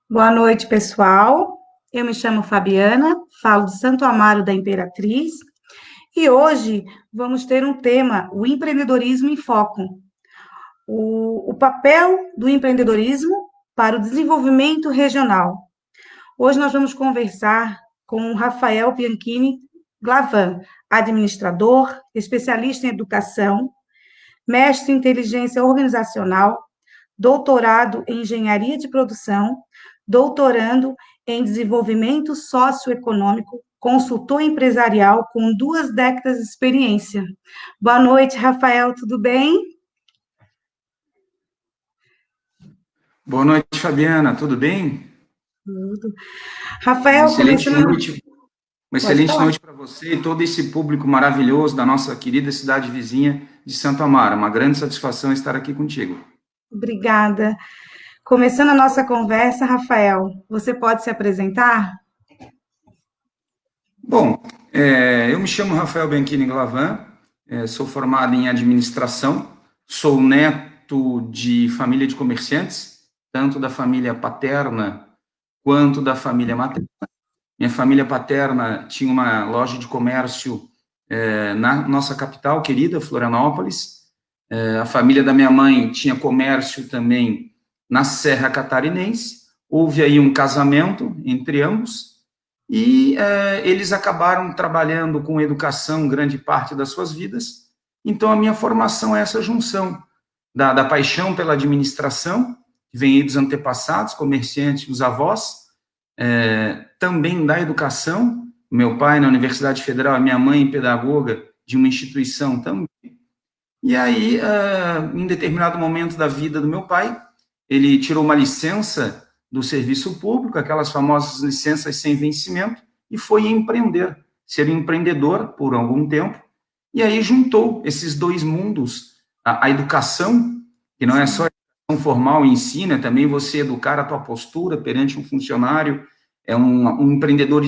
Boa noite, pessoal. Eu me chamo Fabiana, falo de Santo Amaro da Imperatriz e hoje vamos ter um tema, o empreendedorismo em foco. O papel do empreendedorismo para o desenvolvimento regional. Hoje nós vamos conversar com o Rafael Bianchini Glavan, administrador, especialista em educação, mestre em inteligência organizacional, doutorado em engenharia de produção, doutorando em desenvolvimento socioeconômico, consultor empresarial com 2 décadas de experiência. Boa noite, Rafael, tudo bem? Boa noite, Fabiana, tudo bem? Tudo. Uma Rafael, excelente começando. noite, uma Pode excelente falar. noite para você e todo esse público maravilhoso da nossa querida cidade vizinha de Santo Amaro. Uma grande satisfação estar aqui contigo. Obrigada. Começando a nossa conversa, Rafael, você pode se apresentar? Bom, eu me chamo Rafael Bianchini Glavan, sou formado em administração, sou neto de família de comerciantes, tanto da família paterna quanto da família materna. Minha família paterna tinha uma loja de comércio na nossa capital querida, Florianópolis. A família da minha mãe tinha comércio também na Serra Catarinense. Houve aí um casamento entre ambos e eles acabaram trabalhando com educação grande parte das suas vidas. Então, a minha formação é essa junção da paixão pela administração, que vem aí dos antepassados, comerciantes, os avós, também da educação. Meu pai na Universidade Federal, a minha mãe pedagoga de uma instituição também. E aí, em determinado momento da vida do meu pai, ele tirou uma licença do serviço público, aquelas famosas licenças sem vencimento, e foi empreender, ser empreendedor por algum tempo. E aí juntou esses dois mundos, a educação, que não é só a educação formal e ensino, é também você educar a tua postura perante um funcionário, um empreendedor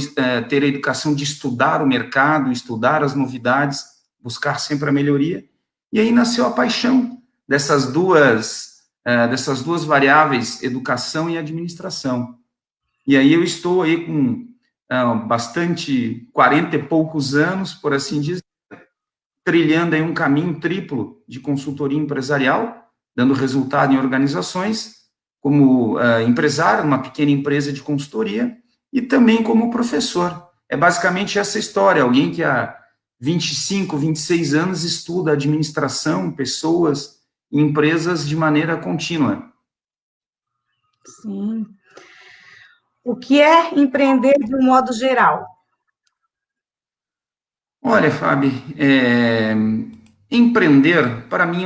ter a educação de estudar o mercado, estudar as novidades, buscar sempre a melhoria. E aí nasceu a paixão dessas duas variáveis, educação e administração. E aí eu estou aí com bastante, 40 e poucos anos, por assim dizer, trilhando aí um caminho triplo de consultoria empresarial, dando resultado em organizações, como empresário, numa pequena empresa de consultoria, e também como professor. É basicamente essa história, alguém que há 25, 26 anos estuda administração, pessoas e empresas de maneira contínua. Sim. O que é empreender de um modo geral? Olha, Fábio, empreender, para mim,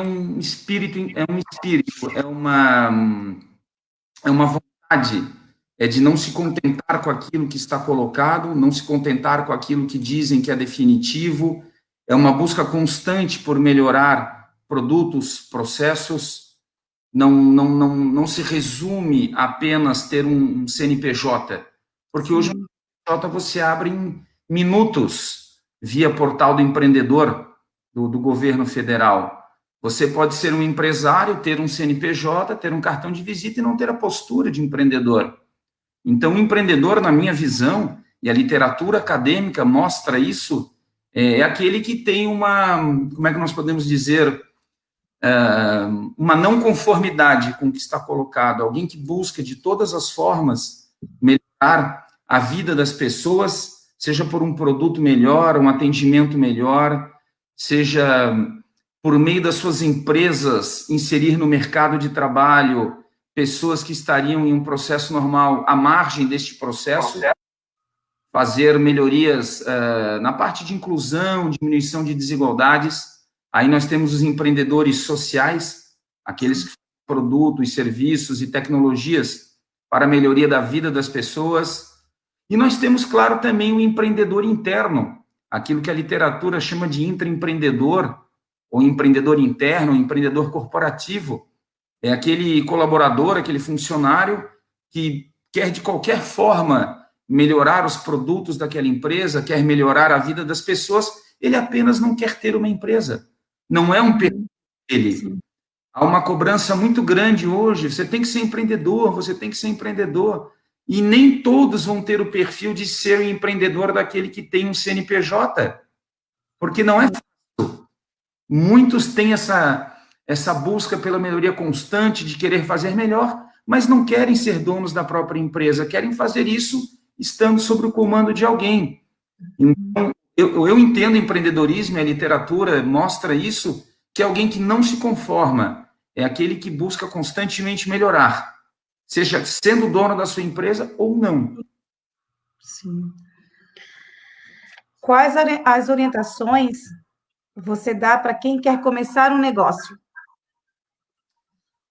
é uma vontade, de não se contentar com aquilo que está colocado, não se contentar com aquilo que dizem que é definitivo, é uma busca constante por melhorar produtos, processos, não se resume a apenas ter um CNPJ, porque hoje o Sim, CNPJ você abre em minutos via portal do empreendedor do governo federal. Você pode ser um empresário, ter um CNPJ, ter um cartão de visita e não ter a postura de empreendedor. Então, o empreendedor, na minha visão, e a literatura acadêmica mostra isso, é aquele que tem como é que nós podemos dizer, uma não conformidade com o que está colocado, alguém que busca de todas as formas melhorar a vida das pessoas, seja por um produto melhor, um atendimento melhor, seja por meio das suas empresas inserir no mercado de trabalho pessoas que estariam em um processo normal à margem deste processo, fazer melhorias na parte de inclusão, diminuição de desigualdades. Aí nós temos os empreendedores sociais, aqueles que fazem produtos, serviços e tecnologias para a melhoria da vida das pessoas. E nós temos, claro, também o empreendedor interno, aquilo que a literatura chama de intraempreendedor, ou empreendedor interno, ou empreendedor corporativo. É aquele colaborador, aquele funcionário que quer de qualquer forma melhorar os produtos daquela empresa, quer melhorar a vida das pessoas, ele apenas não quer ter uma empresa. Não é um perfil dele. sim. Há uma cobrança muito grande hoje, você tem que ser empreendedor, você tem que ser empreendedor. E nem todos vão ter o perfil de ser o empreendedor daquele que tem um CNPJ, porque não é fácil. Muitos têm essa busca pela melhoria constante, de querer fazer melhor, mas não querem ser donos da própria empresa, querem fazer isso estando sob o comando de alguém. Então, eu entendo empreendedorismo, e a literatura mostra isso, que é alguém que não se conforma, é aquele que busca constantemente melhorar, seja sendo dono da sua empresa ou não. Sim. Quais as orientações você dá para quem quer começar um negócio?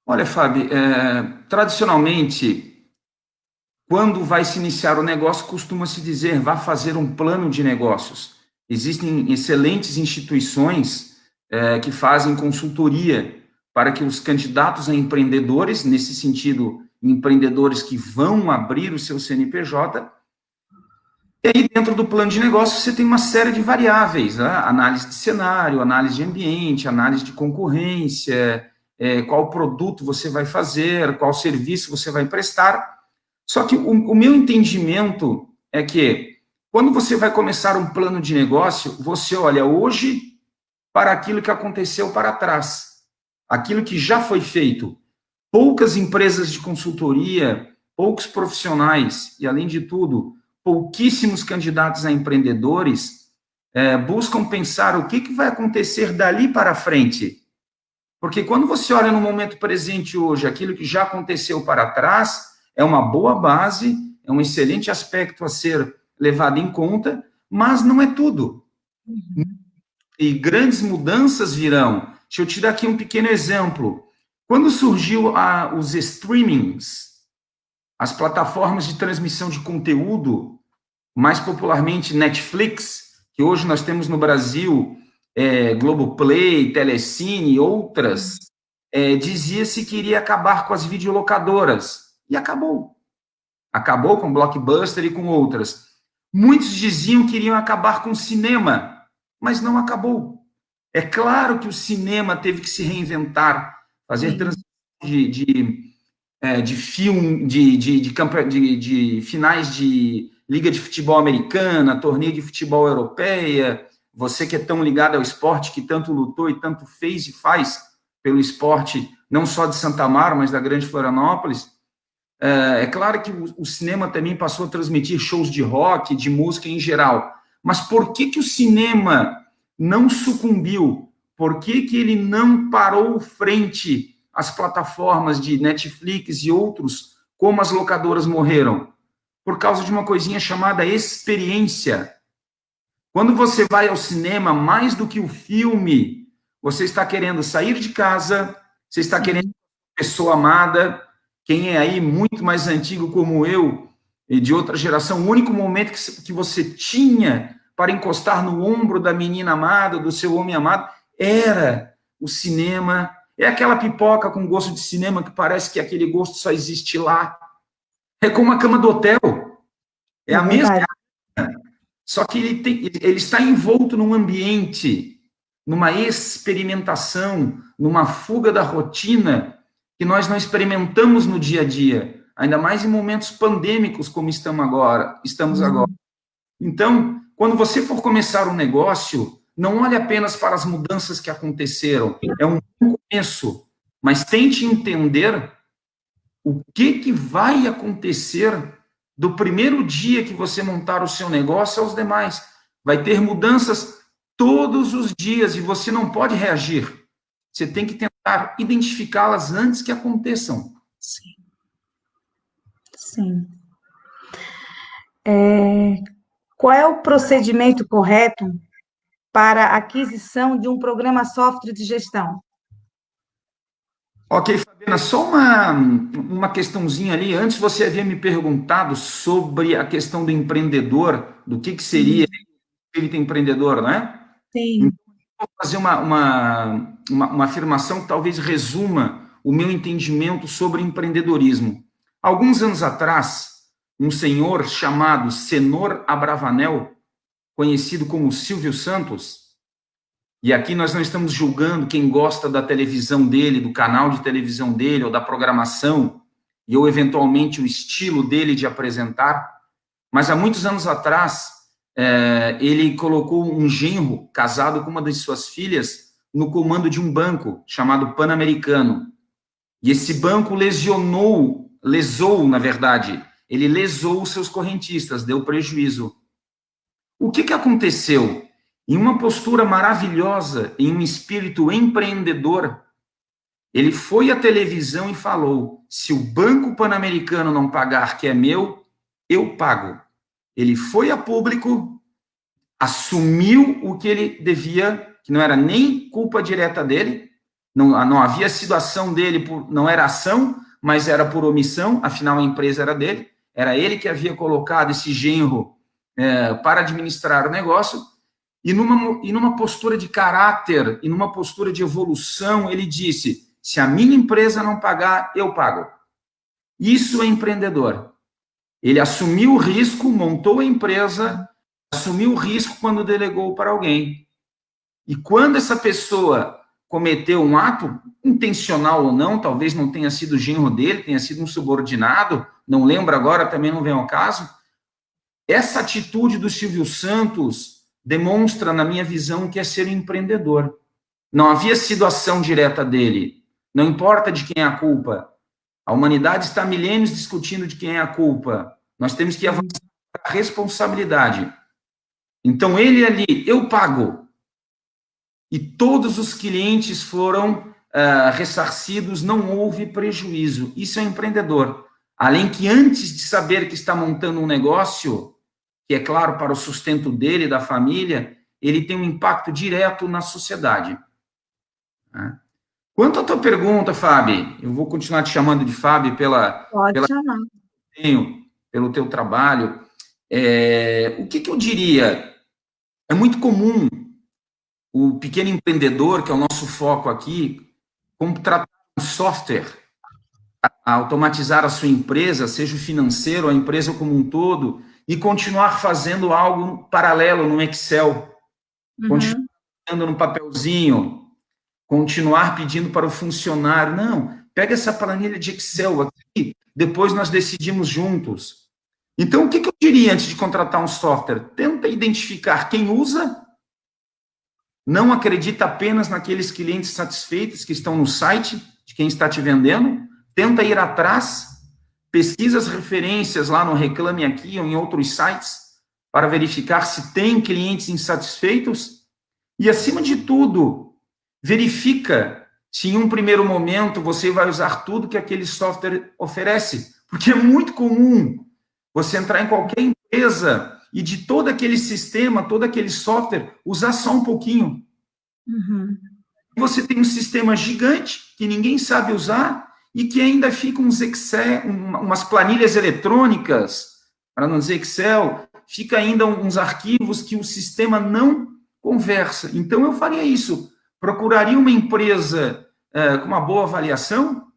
Olha, Fábio, tradicionalmente, quando vai se iniciar o negócio, costuma-se dizer, vá fazer um plano de negócios. Existem excelentes instituições que fazem consultoria para que os candidatos a empreendedores, nesse sentido, empreendedores que vão abrir o seu CNPJ, e aí dentro do plano de negócio você tem uma série de variáveis, né? Análise de cenário, análise de ambiente, análise de concorrência, qual produto você vai fazer, qual serviço você vai prestar. Só que o meu entendimento é que, quando você vai começar um plano de negócio, você olha hoje para aquilo que aconteceu para trás, aquilo que já foi feito. Poucas empresas de consultoria, poucos profissionais e, além de tudo, pouquíssimos candidatos a empreendedores buscam pensar o que vai acontecer dali para frente. Porque quando você olha no momento presente hoje, aquilo que já aconteceu para trás, é uma boa base, é um excelente aspecto a ser levado em conta, mas não é tudo. E grandes mudanças virão. Deixa eu te dar aqui um pequeno exemplo. Quando surgiu os streamings, as plataformas de transmissão de conteúdo, mais popularmente Netflix, que hoje nós temos no Brasil, Globoplay, Telecine e outras, dizia-se que iria acabar com as videolocadoras. E acabou. Acabou com Blockbuster e com outras. Muitos diziam que iriam acabar com o cinema, mas não acabou. É claro que o cinema teve que se reinventar, fazer transmissão de filme, de finais de Liga de Futebol Americana, torneio de futebol europeia. Você que é tão ligado ao esporte, que tanto lutou e tanto fez e faz pelo esporte, não só de Santa Amaro, mas da Grande Florianópolis. É claro que o cinema também passou a transmitir shows de rock, de música em geral. Mas por que o cinema não sucumbiu? Por que ele não parou frente às plataformas de Netflix e outros, como as locadoras morreram? Por causa de uma coisinha chamada experiência. Quando você vai ao cinema, mais do que o filme, você está querendo sair de casa, você está querendo uma pessoa amada. Quem é aí muito mais antigo como eu, e de outra geração, o único momento que você tinha para encostar no ombro da menina amada, do seu homem amado, era o cinema. É aquela pipoca com gosto de cinema que parece que aquele gosto só existe lá. É como a cama do hotel. É a mesma. Só que ele está envolto num ambiente, numa experimentação, numa fuga da rotina que nós não experimentamos no dia a dia, ainda mais em momentos pandêmicos como estamos agora. Então, quando você for começar um negócio, não olhe apenas para as mudanças que aconteceram, é um bom começo, mas tente entender o que vai acontecer do primeiro dia que você montar o seu negócio aos demais. Vai ter mudanças todos os dias e você não pode reagir. Você tem que tentar identificá-las antes que aconteçam. Sim. Sim. Qual é o procedimento correto para a aquisição de um programa software de gestão? Ok, Fabiana, só uma questãozinha ali. Antes você havia me perguntado sobre a questão do empreendedor, do que seria espírito empreendedor, né? Sim. Então, vou fazer uma afirmação que talvez resuma o meu entendimento sobre empreendedorismo. Alguns anos atrás, um senhor chamado Senor Abravanel, conhecido como Silvio Santos, e aqui nós não estamos julgando quem gosta da televisão dele, do canal de televisão dele ou da programação, e ou eventualmente o estilo dele de apresentar, mas há muitos anos atrás, ele colocou um genro casado com uma das suas filhas no comando de um banco chamado Pan-Americano. E esse banco lesou, na verdade, ele lesou os seus correntistas, deu prejuízo. O que aconteceu? Em uma postura maravilhosa, em um espírito empreendedor, ele foi à televisão e falou: se o Banco Pan-Americano não pagar que é meu, eu pago. Ele foi a público, assumiu o que ele devia, que não era nem culpa direta dele, não havia sido ação dele, não era ação, mas era por omissão, afinal a empresa era dele, era ele que havia colocado esse genro para administrar o negócio, e numa postura de caráter, e numa postura de evolução, ele disse: se a minha empresa não pagar, eu pago. Isso é empreendedor. Ele assumiu o risco, montou a empresa, assumiu o risco quando delegou para alguém. E quando essa pessoa cometeu um ato, intencional ou não, talvez não tenha sido o genro dele, tenha sido um subordinado, não lembro agora, também não vem ao caso, essa atitude do Silvio Santos demonstra, na minha visão, que é ser um empreendedor. Não havia sido ação direta dele, não importa de quem é a culpa. A humanidade está há milênios discutindo de quem é a culpa. Nós temos que avançar para a responsabilidade. Então, ele ali, eu pago. E todos os clientes foram ressarcidos, não houve prejuízo. Isso é empreendedor. Além que, antes de saber que está montando um negócio, que é claro para o sustento dele e da família, ele tem um impacto direto na sociedade. Quanto à tua pergunta, Fábio, eu vou continuar te chamando de Fábio Pode chamar. pelo teu trabalho. O que eu diria? É muito comum o pequeno empreendedor, que é o nosso foco aqui, contratar um software a automatizar a sua empresa, seja o financeiro, a empresa como um todo, e continuar fazendo algo paralelo no Excel, continuar fazendo no papelzinho, continuar pedindo para o funcionário. Não, pega essa planilha de Excel aqui, depois nós decidimos juntos. Então, o que eu diria antes de contratar um software? Tenta identificar quem usa, não acredita apenas naqueles clientes satisfeitos que estão no site de quem está te vendendo, tenta ir atrás, pesquisa as referências lá no Reclame Aqui ou em outros sites para verificar se tem clientes insatisfeitos e, acima de tudo, verifica se em um primeiro momento você vai usar tudo que aquele software oferece, porque é muito comum você entrar em qualquer empresa e de todo aquele sistema, todo aquele software, usar só um pouquinho. Você tem um sistema gigante que ninguém sabe usar e que ainda fica uns Excel, umas planilhas eletrônicas, para não dizer Excel, fica ainda uns arquivos que o sistema não conversa. Então, eu faria isso. Procuraria uma empresa com uma boa avaliação,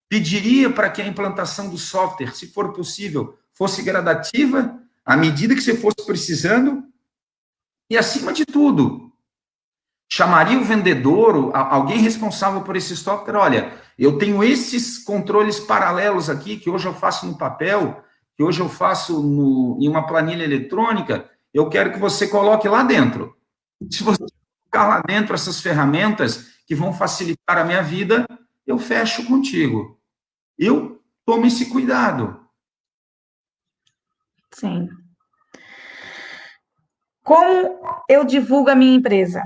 pediria para que a implantação do software, se for possível, fosse gradativa, à medida que você fosse precisando, e, acima de tudo, chamaria o vendedor, alguém responsável por esse software: olha, eu tenho esses controles paralelos aqui, que hoje eu faço no papel, que hoje eu faço em uma planilha eletrônica, eu quero que você coloque lá dentro. Se você colocar lá dentro essas ferramentas que vão facilitar a minha vida, eu fecho contigo. Eu tomo esse cuidado. Sim. Como eu divulgo a minha empresa?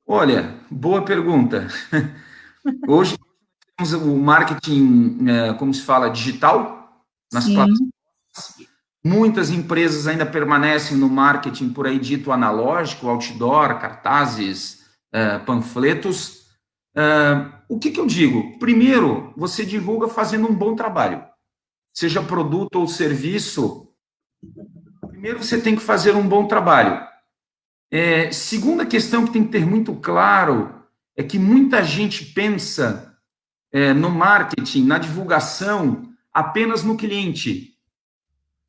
Olha, boa pergunta. Hoje temos o marketing, como se fala, digital, nas plataformas. Muitas empresas ainda permanecem no marketing, por aí dito, analógico, outdoor, cartazes, panfletos. O que eu digo? Primeiro, você divulga fazendo um bom trabalho. Seja produto ou serviço, primeiro você tem que fazer um bom trabalho. Segunda questão que tem que ter muito claro é que muita gente pensa no marketing, na divulgação, apenas no cliente.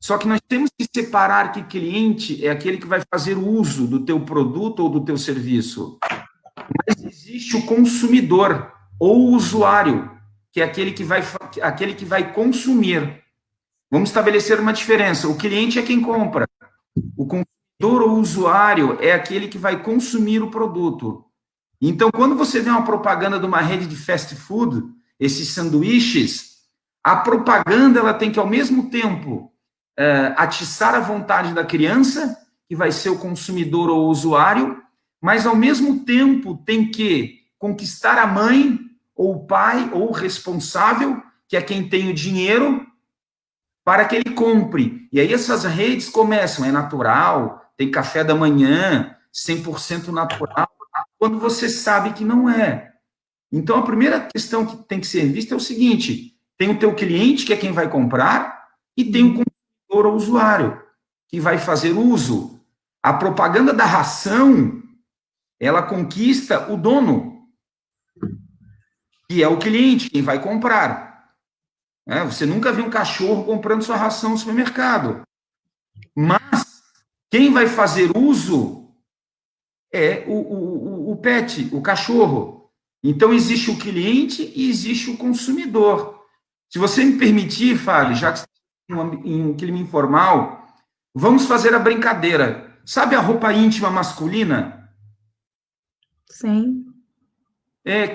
Só que nós temos que separar que cliente é aquele que vai fazer uso do teu produto ou do teu serviço. Mas existe o consumidor ou o usuário. que é aquele que vai consumir. Vamos estabelecer uma diferença. O cliente é quem compra. O consumidor ou usuário é aquele que vai consumir o produto. Então, quando você vê uma propaganda de uma rede de fast food, esses sanduíches, a propaganda ela tem que, ao mesmo tempo, atiçar a vontade da criança, que vai ser o consumidor ou usuário, mas, ao mesmo tempo, tem que conquistar a mãe, ou o pai, ou o responsável, que é quem tem o dinheiro, para que ele compre. E aí essas redes começam, é natural, tem café da manhã, 100% natural, quando você sabe que não é. Então, a primeira questão que tem que ser vista é o seguinte: tem o teu cliente, que é quem vai comprar, e tem o consumidor ou usuário, que vai fazer uso. A propaganda da ração, ela conquista o dono, que é o cliente, quem vai comprar. Você nunca viu um cachorro comprando sua ração no supermercado. Mas quem vai fazer uso é o pet, o cachorro. Então, existe o cliente e existe o consumidor. Se você me permitir, Fábio, já que estamos em um clima informal, vamos fazer a brincadeira. Sabe a roupa íntima masculina? Sim.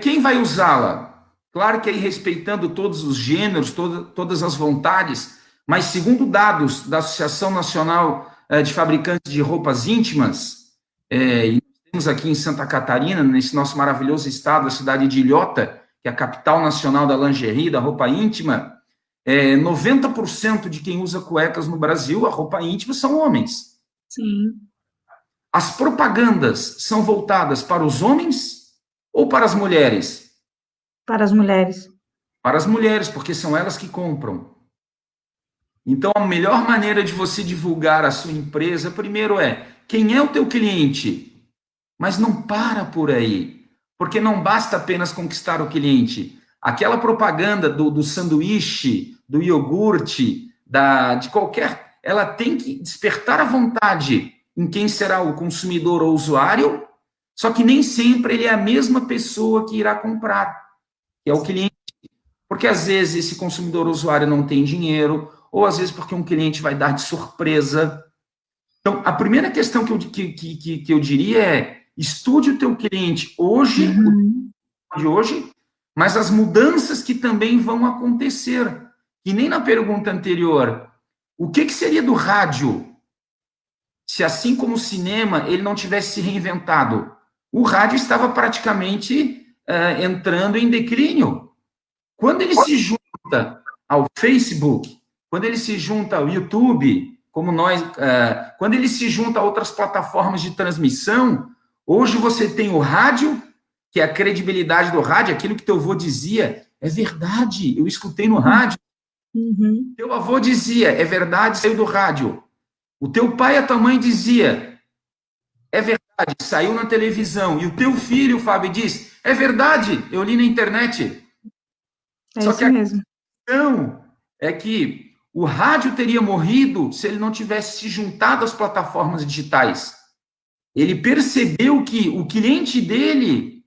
Quem vai usá-la? Claro que aí respeitando todos os gêneros, todas as vontades, mas segundo dados da Associação Nacional de Fabricantes de Roupas Íntimas, e temos aqui em Santa Catarina, nesse nosso maravilhoso estado, a cidade de Ilhota, que é a capital nacional da lingerie, da roupa íntima, 90% de quem usa cuecas no Brasil, a roupa íntima, são homens. Sim. As propagandas são voltadas para os homens ou para as mulheres? Para as mulheres. Para as mulheres, porque são elas que compram. Então, a melhor maneira de você divulgar a sua empresa, primeiro quem é o teu cliente? Mas não para por aí, porque não basta apenas conquistar o cliente. Aquela propaganda do sanduíche, do iogurte, de qualquer, ela tem que despertar a vontade em quem será o consumidor ou usuário, só que nem sempre ele é a mesma pessoa que irá comprar, que é o cliente. Porque às vezes esse consumidor ou usuário não tem dinheiro, ou às vezes porque um cliente vai dar de surpresa. Então, a primeira questão que eu diria estude o teu cliente hoje, Uhum. de hoje, mas as mudanças que também vão acontecer. E nem na pergunta anterior, o que seria do rádio se, assim como o cinema, ele não tivesse se reinventado? O rádio estava praticamente entrando em declínio. Quando ele se junta ao Facebook, quando ele se junta ao YouTube, como nós, quando ele se junta a outras plataformas de transmissão, hoje você tem o rádio, que é a credibilidade do rádio, aquilo que teu avô dizia, é verdade, eu escutei no rádio. Uhum. Teu avô dizia, é verdade, saiu do rádio. O teu pai e a tua mãe dizia, é verdade, saiu na televisão. E o teu filho, Fábio, diz, é verdade, eu li na internet. É Só que isso a mesmo. questão é que o rádio teria morrido se ele não tivesse se juntado às plataformas digitais. Ele percebeu que o cliente dele,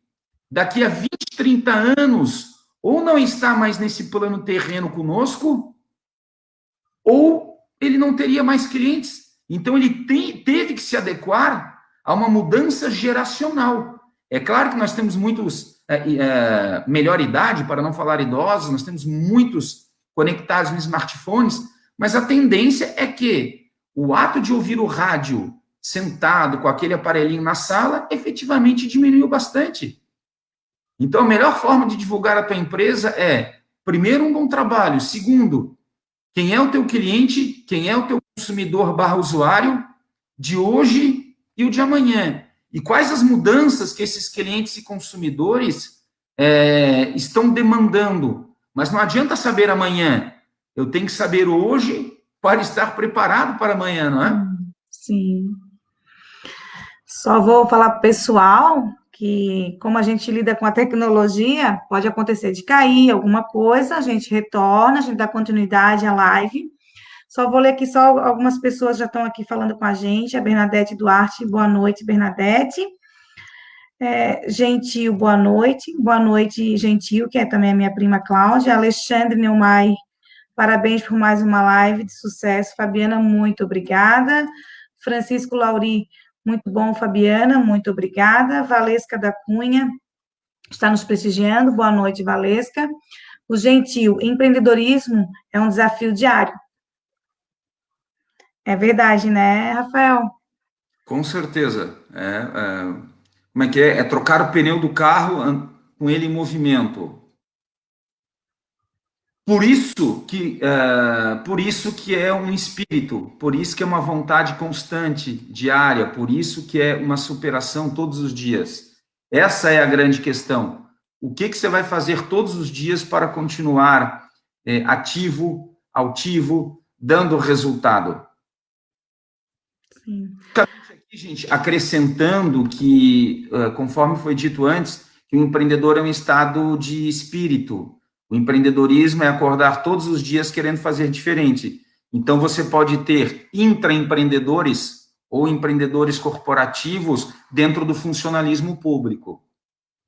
daqui a 20, 30 anos, ou não está mais nesse plano terreno conosco, ou ele não teria mais clientes. Então, ele teve que se adequar a uma mudança geracional. É claro que nós temos muitos, melhor idade, para não falar idosos, nós temos muitos conectados nos smartphones, mas a tendência é que o ato de ouvir o rádio sentado com aquele aparelhinho na sala, efetivamente diminuiu bastante. Então, a melhor forma de divulgar a tua empresa é, primeiro, um bom trabalho. Segundo, quem é o teu cliente, quem é o teu consumidor barra usuário de hoje e o de amanhã. E quais as mudanças que esses clientes e consumidores estão demandando. Mas não adianta saber amanhã. Eu tenho que saber hoje para estar preparado para amanhã, não é? Sim. Só vou falar para o pessoal que, como a gente lida com a tecnologia, pode acontecer de cair alguma coisa, a gente retorna, a gente dá continuidade à live. Só vou ler aqui, só algumas pessoas já estão aqui falando com a gente. A Bernadette Duarte, boa noite, Bernadette. Gentil, boa noite. Boa noite, Gentil, que é também a minha prima Cláudia. Alexandre Neumai, parabéns por mais uma live de sucesso. Fabiana, muito obrigada. Francisco Lauri, muito bom, Fabiana, muito obrigada. Valesca da Cunha, está nos prestigiando. Boa noite, Valesca. O Gentil, empreendedorismo é um desafio diário. É verdade, né, Rafael? Com certeza. Como é que é? É trocar o pneu do carro com ele em movimento. Por isso que é um espírito, por isso que é uma vontade constante, diária, por isso que é uma superação todos os dias. Essa é a grande questão. O que você vai fazer todos os dias para continuar ativo, altivo, dando resultado? Sim. Aqui, gente, acrescentando que, conforme foi dito antes, que o empreendedor é um estado de espírito. O empreendedorismo é acordar todos os dias querendo fazer diferente. Então, você pode ter intraempreendedores ou empreendedores corporativos dentro do funcionalismo público.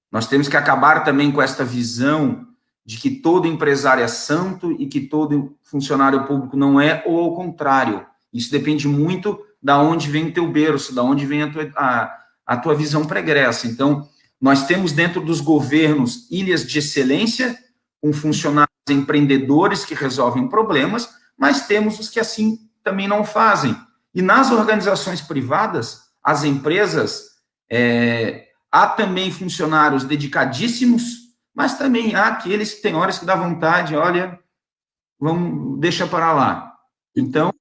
Nós temos que acabar também com esta visão de que todo empresário é santo e que todo funcionário público não é, ou ao contrário. Isso depende muito da onde vem o teu berço, da onde vem a tua visão pregressa. Então, nós temos dentro dos governos ilhas de excelência, com funcionários empreendedores que resolvem problemas, mas temos os que assim também não fazem. E nas organizações privadas, as empresas, há também funcionários dedicadíssimos, mas também há aqueles que têm horas que dá vontade, olha, deixa para lá. Então,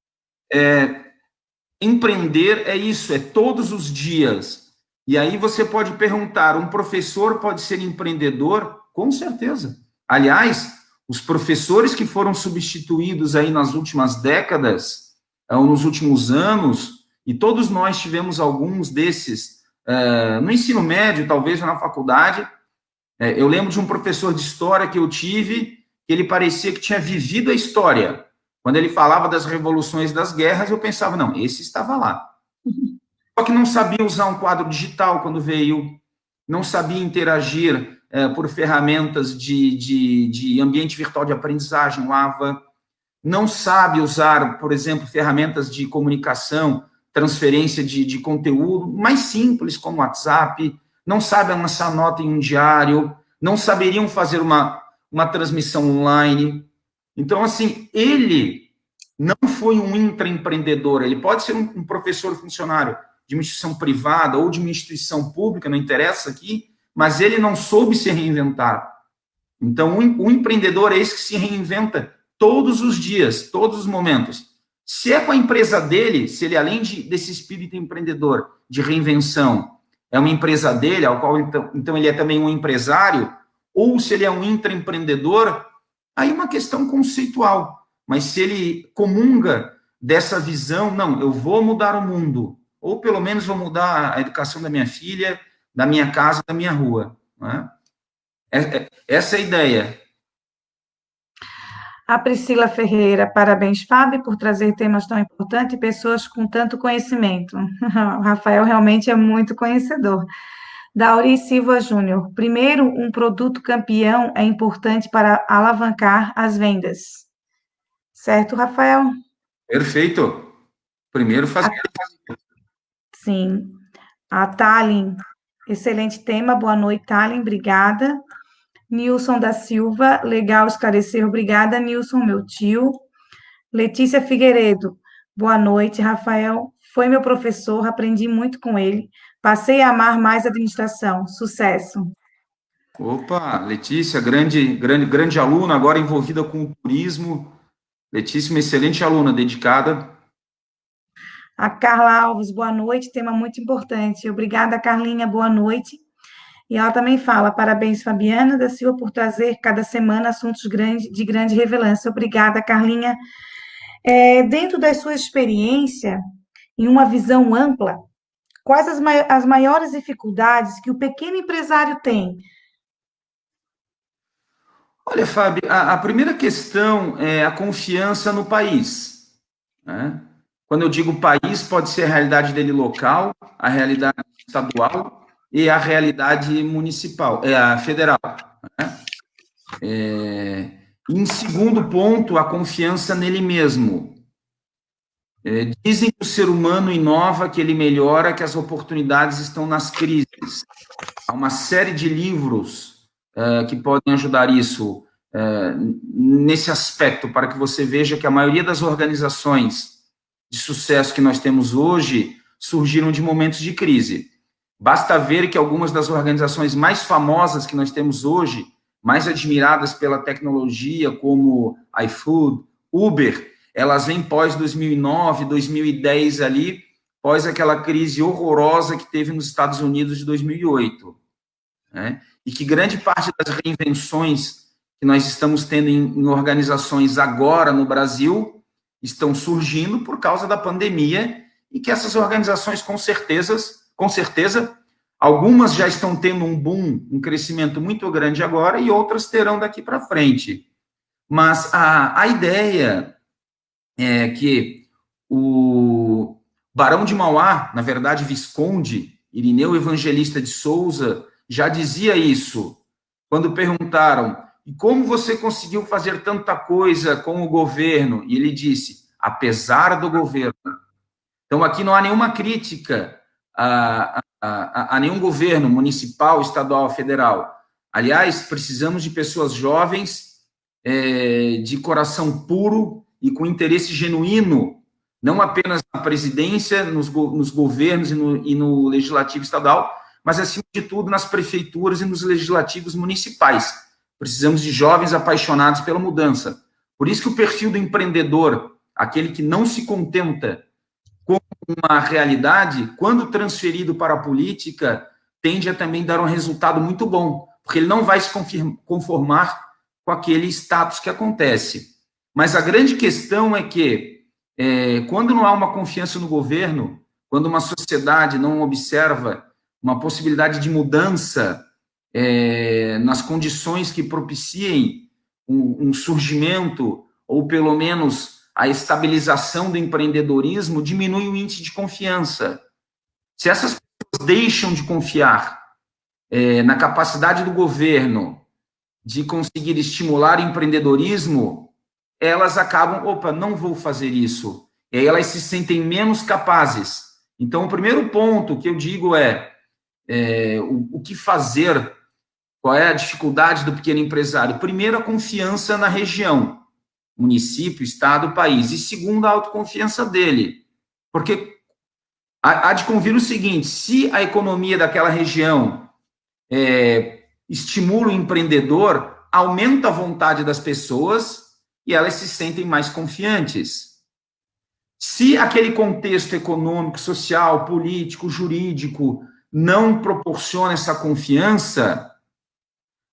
empreender é isso, é todos os dias. E aí você pode perguntar, um professor pode ser empreendedor? Com certeza. Aliás, os professores que foram substituídos aí nas últimas décadas, ou nos últimos anos, e todos nós tivemos alguns desses, no ensino médio, talvez na faculdade. Eu lembro de um professor de história que eu tive, que ele parecia que tinha vivido a história. Quando ele falava das revoluções e das guerras, eu pensava, não, esse estava lá. Só que não sabia usar um quadro digital quando veio, não sabia interagir por ferramentas de ambiente virtual de aprendizagem, o AVA, não sabe usar, por exemplo, ferramentas de comunicação, transferência de conteúdo mais simples, como WhatsApp, não sabe lançar nota em um diário, não saberiam fazer uma transmissão online. Então, assim, ele não foi um intraempreendedor, ele pode ser um professor funcionário de uma instituição privada ou de uma instituição pública, não interessa aqui, mas ele não soube se reinventar. Então, o empreendedor é esse que se reinventa todos os dias, todos os momentos. Se é com a empresa dele, se ele, além desse espírito empreendedor, de reinvenção, é uma empresa dele, ao qual, então ele é também um empresário, ou se ele é um intraempreendedor, aí é uma questão conceitual. Mas se ele comunga dessa visão, não, eu vou mudar o mundo, ou pelo menos vou mudar a educação da minha filha, da minha casa, da minha rua. Não é? Essa é a ideia. A Priscila Ferreira, parabéns, Fábio, por trazer temas tão importantes e pessoas com tanto conhecimento. O Rafael realmente é muito conhecedor. Dauri Silva Júnior, primeiro, um produto campeão é importante para alavancar as vendas. Certo, Rafael? Perfeito. Primeiro fazer. Sim. A Thalin, excelente tema. Boa noite, Thalin, obrigada. Nilson da Silva, legal esclarecer, obrigada, Nilson, meu tio. Letícia Figueiredo, boa noite, Rafael. Foi meu professor, aprendi muito com ele. Passei a amar mais a administração. Sucesso. Opa, Letícia, grande aluna, agora envolvida com o turismo. Letícia, uma excelente aluna, dedicada. A Carla Alves, boa noite, tema muito importante. Obrigada, Carlinha, boa noite. E ela também fala, parabéns, Fabiana da Silva, por trazer cada semana assuntos de grande relevância. Obrigada, Carlinha. Dentro da sua experiência, em uma visão ampla, quais as maiores dificuldades que o pequeno empresário tem? Olha, Fábio, a primeira questão é a confiança no país. Né? Quando eu digo país, pode ser a realidade dele local, a realidade estadual, e a realidade municipal, a federal. Né? Em segundo ponto, a confiança nele mesmo. Dizem que o ser humano inova, que ele melhora, que as oportunidades estão nas crises. Há uma série de livros que podem ajudar isso nesse aspecto, para que você veja que a maioria das organizações de sucesso que nós temos hoje surgiram de momentos de crise. Basta ver que algumas das organizações mais famosas que nós temos hoje, mais admiradas pela tecnologia, como iFood, Uber, elas vêm pós 2009, 2010 ali, pós aquela crise horrorosa que teve nos Estados Unidos de 2008. Né? E que grande parte das reinvenções que nós estamos tendo em organizações agora no Brasil estão surgindo por causa da pandemia, e que essas organizações, com certeza, algumas já estão tendo um boom, um crescimento muito grande agora, e outras terão daqui para frente. Mas a ideia é que o Barão de Mauá, na verdade, Visconde, Irineu Evangelista de Souza, já dizia isso, quando perguntaram: e como você conseguiu fazer tanta coisa com o governo? E ele disse: apesar do governo. Então, aqui não há nenhuma crítica a nenhum governo municipal, estadual, federal. Aliás, precisamos de pessoas jovens, de coração puro e com interesse genuíno, não apenas na presidência, nos governos e no legislativo estadual, mas, acima de tudo, nas prefeituras e nos legislativos municipais. Precisamos de jovens apaixonados pela mudança. Por isso que o perfil do empreendedor, aquele que não se contenta com uma realidade, quando transferido para a política, tende a também dar um resultado muito bom, porque ele não vai se conformar com aquele status que acontece. Mas a grande questão é que, quando não há uma confiança no governo, quando uma sociedade não observa uma possibilidade de mudança nas condições que propiciem um surgimento, ou pelo menos a estabilização do empreendedorismo, diminui o índice de confiança. Se essas pessoas deixam de confiar na capacidade do governo de conseguir estimular o empreendedorismo, elas acabam, não vou fazer isso. E aí elas se sentem menos capazes. Então, o primeiro ponto que eu digo o que fazer, qual é a dificuldade do pequeno empresário? Primeiro, a confiança na região, município, estado, país. E segundo, a autoconfiança dele. Porque há de convir o seguinte: se a economia daquela região estimula o empreendedor, aumenta a vontade das pessoas e elas se sentem mais confiantes. Se aquele contexto econômico, social, político, jurídico não proporciona essa confiança,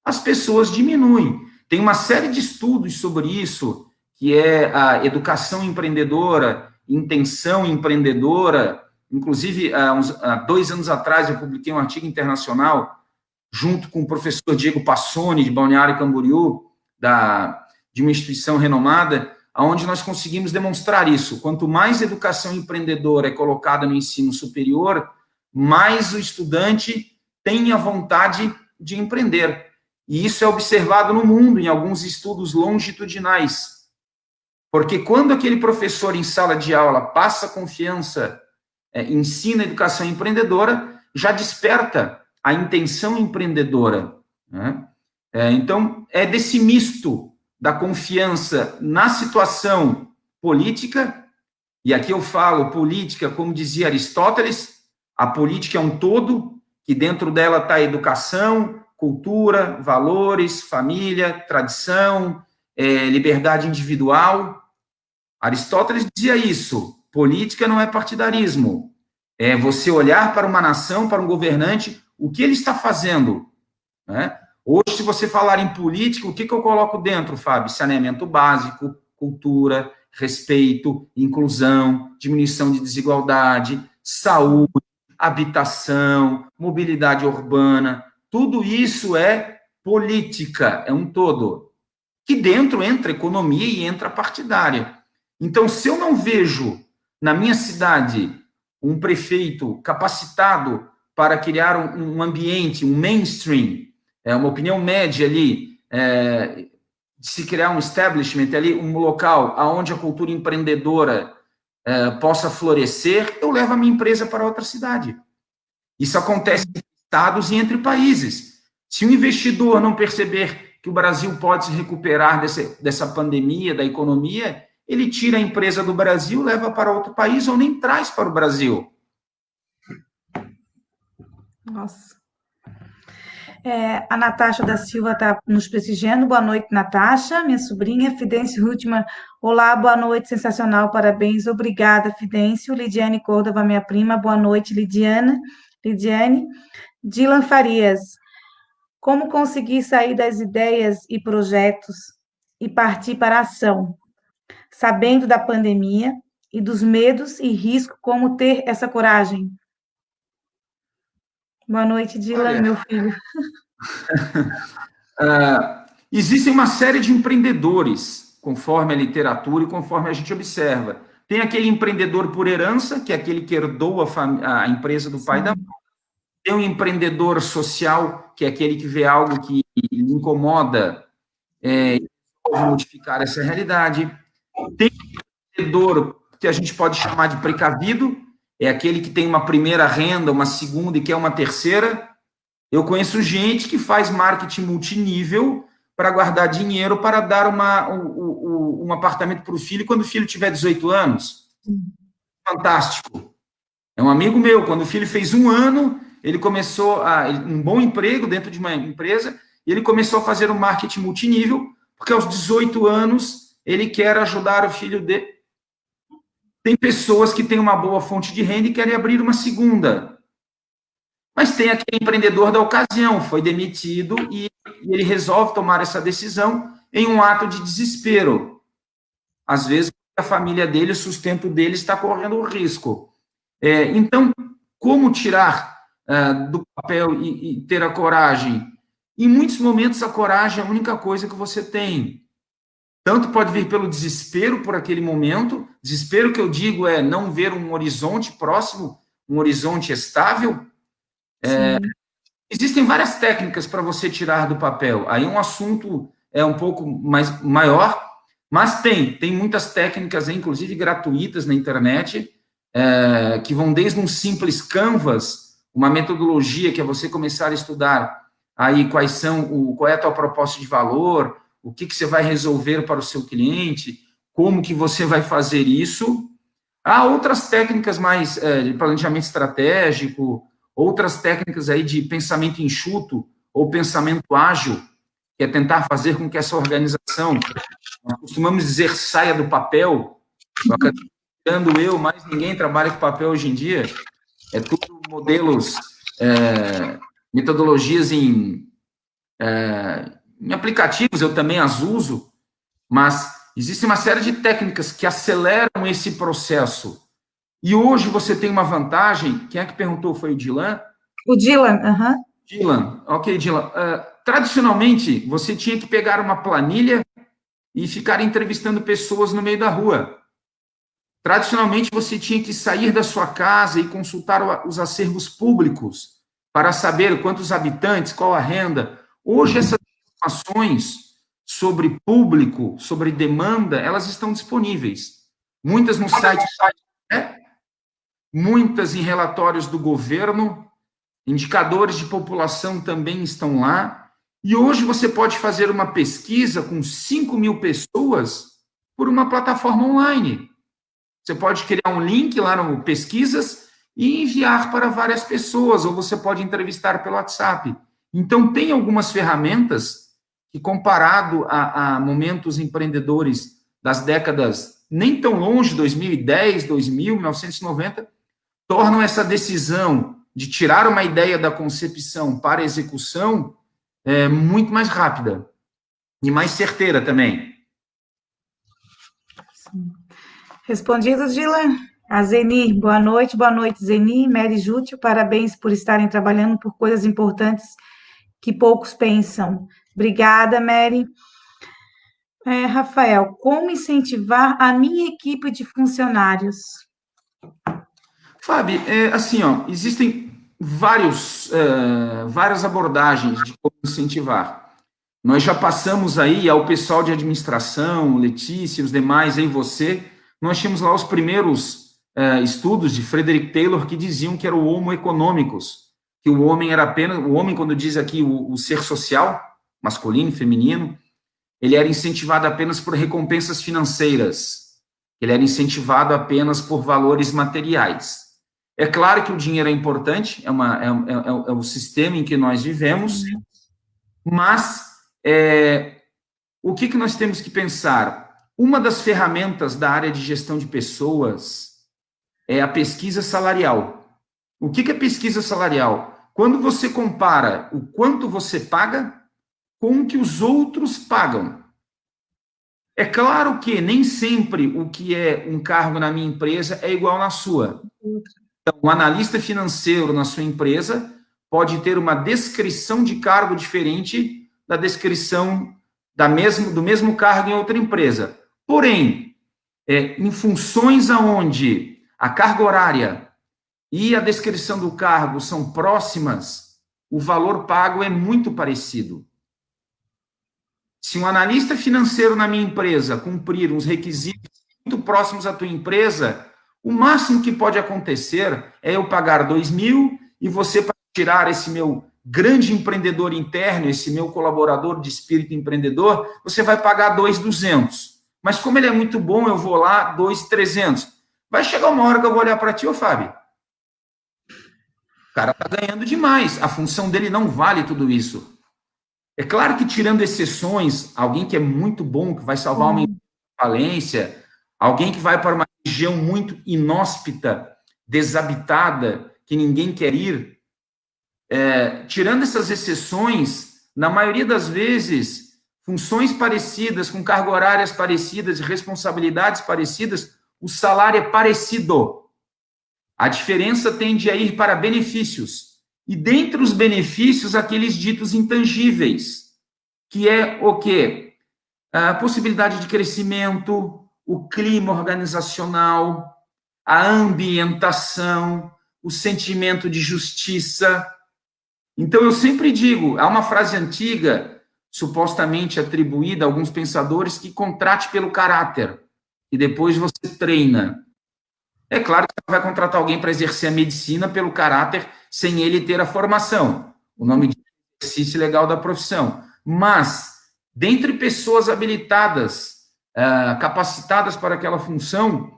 as pessoas diminuem. Tem uma série de estudos sobre isso, que é a educação empreendedora, intenção empreendedora. Inclusive, há 2 anos atrás, eu publiquei um artigo internacional junto com o professor Diego Passoni, de Balneário Camboriú, de uma instituição renomada, onde nós conseguimos demonstrar isso. Quanto mais educação empreendedora é colocada no ensino superior, mais o estudante tem a vontade de empreender. E isso é observado no mundo, em alguns estudos longitudinais. Porque quando aquele professor em sala de aula passa confiança, ensina educação empreendedora, já desperta a intenção empreendedora. Né? Então, é desse misto da confiança na situação política, e aqui eu falo política, como dizia Aristóteles, a política é um todo, que dentro dela está a educação, cultura, valores, família, tradição, liberdade individual. Aristóteles dizia isso: política não é partidarismo, é você olhar para uma nação, para um governante, o que ele está fazendo. Né? Hoje, se você falar em política, o que eu coloco dentro, Fábio? Saneamento básico, cultura, respeito, inclusão, diminuição de desigualdade, saúde, habitação, mobilidade urbana. Tudo isso é política, é um todo. Que dentro entra economia e entra partidária. Então, se eu não vejo na minha cidade um prefeito capacitado para criar um ambiente, um mainstream, uma opinião média ali, de se criar um establishment ali, um local onde a cultura empreendedora possa florescer, eu levo a minha empresa para outra cidade. Isso acontece em estados e entre países. Se o investidor não perceber que o Brasil pode se recuperar dessa pandemia, da economia, ele tira a empresa do Brasil, leva para outro país ou nem traz para o Brasil. Nossa. A Natasha da Silva está nos prestigiando. Boa noite, Natasha. Minha sobrinha, Fidêncio Rutman. Olá, boa noite, sensacional, parabéns. Obrigada, Fidêncio. Lidiane Córdova, minha prima. Boa noite, Lidiane. Dylan Farias. Como conseguir sair das ideias e projetos e partir para a ação, sabendo da pandemia e dos medos e riscos, como ter essa coragem? Boa noite, Dylan, meu filho. Existem uma série de empreendedores, conforme a literatura e conforme a gente observa. Tem aquele empreendedor por herança, que é aquele que herdou a empresa do pai e da mãe. Tem um empreendedor social, que é aquele que vê algo que lhe incomoda e pode modificar essa realidade. Tem um empreendedor que a gente pode chamar de precavido, é aquele que tem uma primeira renda, uma segunda e quer uma terceira. Eu conheço gente que faz marketing multinível para guardar dinheiro para dar um apartamento para o filho quando o filho tiver 18 anos. Fantástico. É um amigo meu, quando o filho fez 1 ano, ele começou um bom emprego dentro de uma empresa, e ele começou a fazer um marketing multinível, porque aos 18 anos ele quer ajudar o filho dele. Tem pessoas que têm uma boa fonte de renda e querem abrir uma segunda. Mas tem aquele empreendedor da ocasião, foi demitido e ele resolve tomar essa decisão em um ato de desespero. Às vezes, a família dele, o sustento dele está correndo risco. Então, como tirar do papel e ter a coragem? Em muitos momentos, a coragem é a única coisa que você tem. Tanto pode vir pelo desespero por aquele momento, desespero que eu digo é não ver um horizonte próximo, um horizonte estável. Existem várias técnicas para você tirar do papel. Aí um assunto um pouco mais maior, mas tem muitas técnicas, inclusive gratuitas na internet, que vão desde um simples Canvas, uma metodologia que é você começar a estudar aí qual é a tua proposta de valor, o que você vai resolver para o seu cliente, como que você vai fazer isso. Há outras técnicas mais de planejamento estratégico, outras técnicas aí de pensamento enxuto ou pensamento ágil, que é tentar fazer com que essa organização, nós costumamos dizer, saia do papel. Mais ninguém trabalha com papel hoje em dia. É tudo modelos, metodologias em aplicativos, eu também as uso, mas existe uma série de técnicas que aceleram esse processo. E hoje você tem uma vantagem. Quem é que perguntou? Foi o Dylan? O Dylan, Dylan, ok, Dylan. Tradicionalmente, você tinha que pegar uma planilha e ficar entrevistando pessoas no meio da rua. Tradicionalmente, você tinha que sair da sua casa e consultar os acervos públicos para saber quantos habitantes, qual a renda. Hoje, essas informações sobre público, sobre demanda, elas estão disponíveis. Muitas no site, muitas em relatórios do governo, indicadores de população também estão lá. E hoje você pode fazer uma pesquisa com 5.000 pessoas por uma plataforma online. Você pode criar um link lá no Pesquisas e enviar para várias pessoas, ou você pode entrevistar pelo WhatsApp. Então, tem algumas ferramentas que, comparado a momentos empreendedores das décadas nem tão longe, 2010, 2000, 1990, tornam essa decisão de tirar uma ideia da concepção para a execução muito mais rápida e mais certeira também. Sim. Respondido, Dylan. A Zeni, boa noite, Zeni, Mary Jútil, parabéns por estarem trabalhando por coisas importantes que poucos pensam. Obrigada, Mary. Rafael, como incentivar a minha equipe de funcionários? Fábio, assim, existem várias abordagens de como incentivar. Nós já passamos aí ao pessoal de administração, Letícia, os demais, aí você, nós tínhamos lá os primeiros estudos de Frederick Taylor que diziam que era o homo economicus, que o homem era apenas, o homem, quando diz aqui o ser social, masculino, feminino, ele era incentivado apenas por recompensas financeiras, ele era incentivado apenas por valores materiais. É claro que o dinheiro é importante, é o sistema em que nós vivemos, mas o que nós temos que pensar? Uma das ferramentas da área de gestão de pessoas é a pesquisa salarial. O que é pesquisa salarial? Quando você compara o quanto você paga com o que os outros pagam. É claro que nem sempre o que é um cargo na minha empresa é igual na sua. Então, um analista financeiro na sua empresa pode ter uma descrição de cargo diferente da descrição do mesmo cargo em outra empresa. Porém, em funções aonde a carga horária e a descrição do cargo são próximas, o valor pago é muito parecido. Se um analista financeiro na minha empresa cumprir uns requisitos muito próximos à tua empresa, o máximo que pode acontecer é eu pagar 2.000 e você, para tirar esse meu grande empreendedor interno, esse meu colaborador de espírito empreendedor, você vai pagar 2.200. Mas como ele é muito bom, eu vou lá 2.300. Vai chegar uma hora que eu vou olhar para ti, ô Fábio, o cara está ganhando demais, a função dele não vale tudo isso. É claro que, tirando exceções, alguém que é muito bom, que vai salvar uma falência, alguém que vai para uma região muito inóspita, desabitada, que ninguém quer ir, tirando essas exceções, na maioria das vezes, funções parecidas, com cargas horárias parecidas e responsabilidades parecidas, o salário é parecido. A diferença tende a ir para benefícios. E dentre os benefícios, aqueles ditos intangíveis, que é o quê? A possibilidade de crescimento, o clima organizacional, a ambientação, o sentimento de justiça. Então, eu sempre digo, há uma frase antiga, supostamente atribuída a alguns pensadores, que contrate pelo caráter, e depois você treina. É claro que você vai contratar alguém para exercer a medicina pelo caráter, sem ele ter a formação. O nome de exercício legal da profissão. Mas, dentre pessoas habilitadas, capacitadas para aquela função,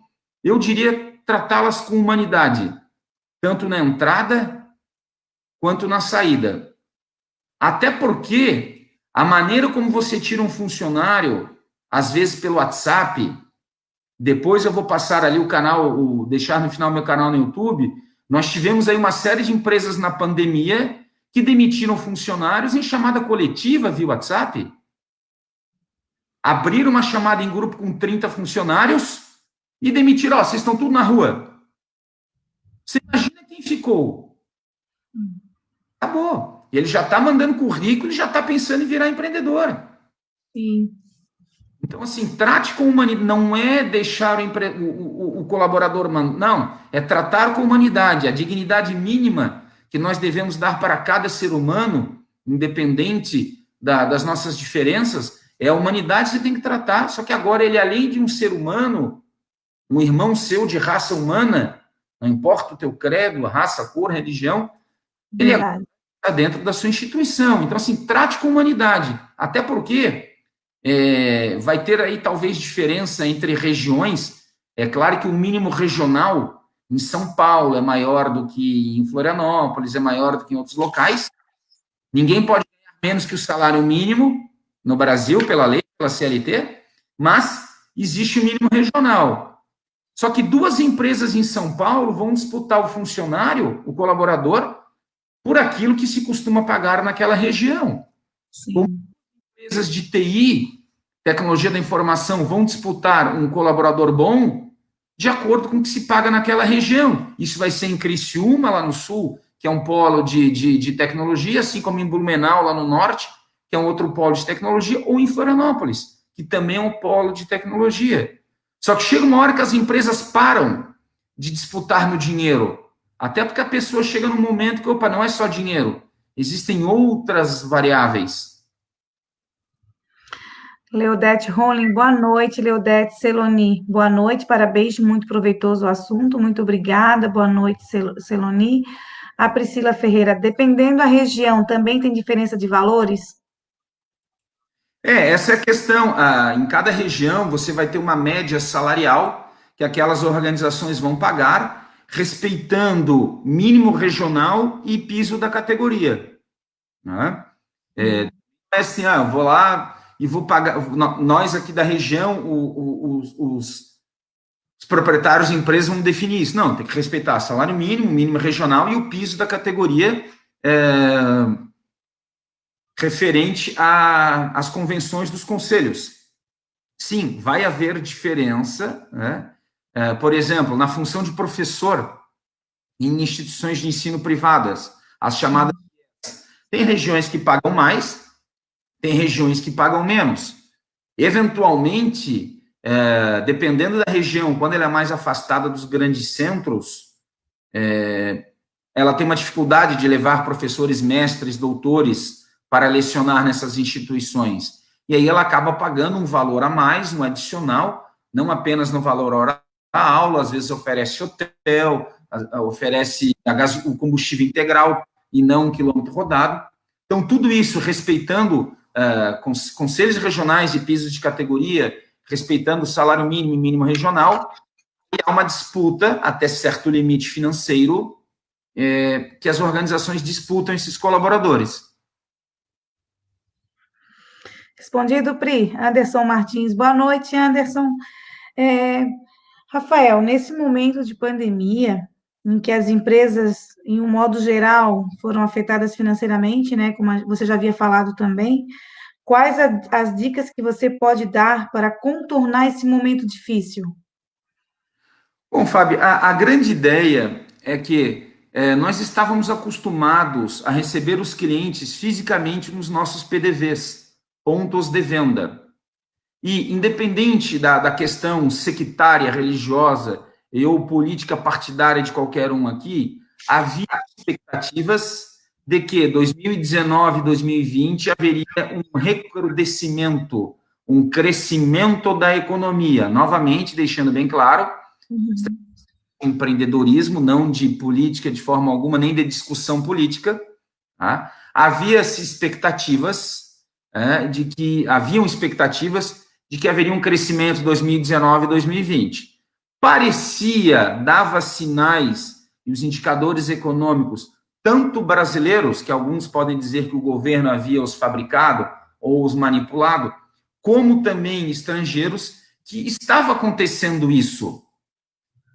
eu diria tratá-las com humanidade, tanto na entrada quanto na saída. Até porque a maneira como você tira um funcionário, às vezes pelo WhatsApp, depois eu vou passar ali o canal, deixar no final meu canal no YouTube. Nós tivemos aí uma série de empresas na pandemia que demitiram funcionários em chamada coletiva via WhatsApp. Abriram uma chamada em grupo com 30 funcionários e demitiram, vocês estão tudo na rua. Você imagina quem ficou? Acabou. Ele já está mandando currículo, ele já está pensando em virar empreendedor. Sim. Então, assim, trate com humanidade, não é deixar o colaborador, não, é tratar com humanidade, a dignidade mínima que nós devemos dar para cada ser humano, independente das nossas diferenças, é a humanidade que você tem que tratar, só que agora ele, além de um ser humano, um irmão seu de raça humana, não importa o teu credo, a raça, a cor, a religião, ele está dentro da sua instituição. Então, assim, trate com humanidade, até porque vai ter aí talvez diferença entre regiões. É claro que o mínimo regional em São Paulo é maior do que em Florianópolis, é maior do que em outros locais. Ninguém pode ganhar menos que o salário mínimo no Brasil, pela lei, pela CLT, mas existe o mínimo regional. Só que duas empresas em São Paulo vão disputar o funcionário, o colaborador, por aquilo que se costuma pagar naquela região. Sim. Empresas de TI, tecnologia da informação, vão disputar um colaborador bom de acordo com o que se paga naquela região. Isso vai ser em Criciúma, lá no sul, que é um polo de tecnologia, assim como em Blumenau, lá no norte, que é um outro polo de tecnologia, ou em Florianópolis, que também é um polo de tecnologia. Só que chega uma hora que as empresas param de disputar no dinheiro. Até porque a pessoa chega num momento que, opa, não é só dinheiro, existem outras variáveis. Leodete Rolim, boa noite. Leodete Celoni, boa noite, parabéns, muito proveitoso o assunto, muito obrigada, boa noite, Celoni. A Priscila Ferreira, dependendo da região, também tem diferença de valores? Essa é a questão. Em cada região, você vai ter uma média salarial que aquelas organizações vão pagar, respeitando mínimo regional e piso da categoria. Né? Não é assim, eu vou lá e vou pagar. Nós aqui da região, os proprietários de empresas vão definir isso. Não, tem que respeitar salário mínimo, mínimo regional e o piso da categoria referente às convenções dos conselhos. Sim, vai haver diferença, né? Por exemplo, na função de professor em instituições de ensino privadas, as chamadas. Tem regiões que pagam mais, tem regiões que pagam menos. Eventualmente, dependendo da região, quando ela é mais afastada dos grandes centros, ela tem uma dificuldade de levar professores, mestres, doutores para lecionar nessas instituições. E aí ela acaba pagando um valor a mais, um adicional, não apenas no valor hora da aula, às vezes oferece hotel, oferece o combustível integral e não um quilômetro rodado. Então, tudo isso respeitando conselhos regionais e pisos de categoria, respeitando o salário mínimo e mínimo regional, e há uma disputa até certo limite financeiro que as organizações disputam esses colaboradores. Respondido, Pri. Anderson Martins, boa noite, Anderson. Rafael, nesse momento de pandemia, em que as empresas, em um modo geral, foram afetadas financeiramente, né, como você já havia falado também, quais as dicas que você pode dar para contornar esse momento difícil? Bom, Fábio, a grande ideia é que nós estávamos acostumados a receber os clientes fisicamente nos nossos PDVs, pontos de venda. E, independente da questão sectária, religiosa ou política partidária de qualquer um aqui, havia expectativas de que 2019 2020 haveria um recrudescimento, um crescimento da economia. Novamente, deixando bem claro, empreendedorismo, não de política de forma alguma, nem de discussão política. Tá? Haviam expectativas de que haveria um crescimento 2019 e 2020. Parecia, dava sinais, e os indicadores econômicos, tanto brasileiros, que alguns podem dizer que o governo havia os fabricado ou os manipulado, como também estrangeiros, que estava acontecendo isso.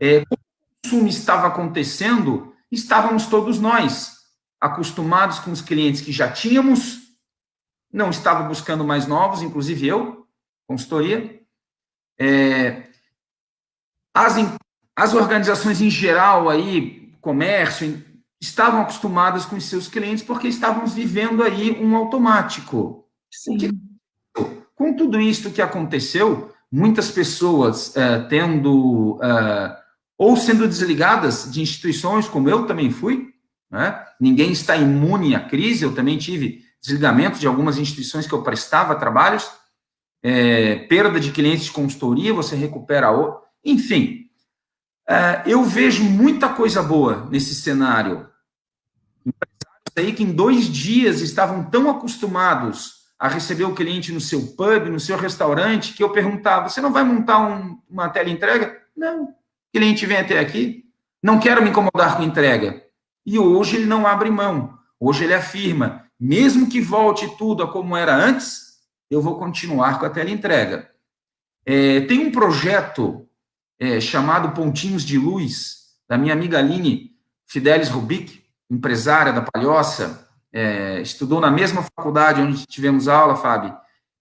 Como o consumo estava acontecendo, estávamos todos nós acostumados com os clientes que já tínhamos, não estava buscando mais novos, inclusive eu, consultoria. As organizações em geral, aí, comércio, estavam acostumadas com os seus clientes porque estávamos vivendo aí um automático. Com tudo isso que aconteceu, muitas pessoas ou sendo desligadas de instituições, como eu também fui, né? Ninguém está imune à crise, eu também tive desligamento de algumas instituições que eu prestava trabalhos, perda de clientes de consultoria, você recupera outro, enfim. Eu vejo muita coisa boa nesse cenário. Empresários aí que em 2 dias estavam tão acostumados a receber o cliente no seu pub, no seu restaurante, que eu perguntava, você não vai montar uma teleentrega? Não, o cliente vem até aqui, não quero me incomodar com entrega. E hoje ele não abre mão, hoje ele afirma, mesmo que volte tudo a como era antes, eu vou continuar com a teleentrega. Tem um projeto chamado Pontinhos de Luz, da minha amiga Aline Fidelis Rubik, empresária da Palhoça, estudou na mesma faculdade onde tivemos aula, Fábio,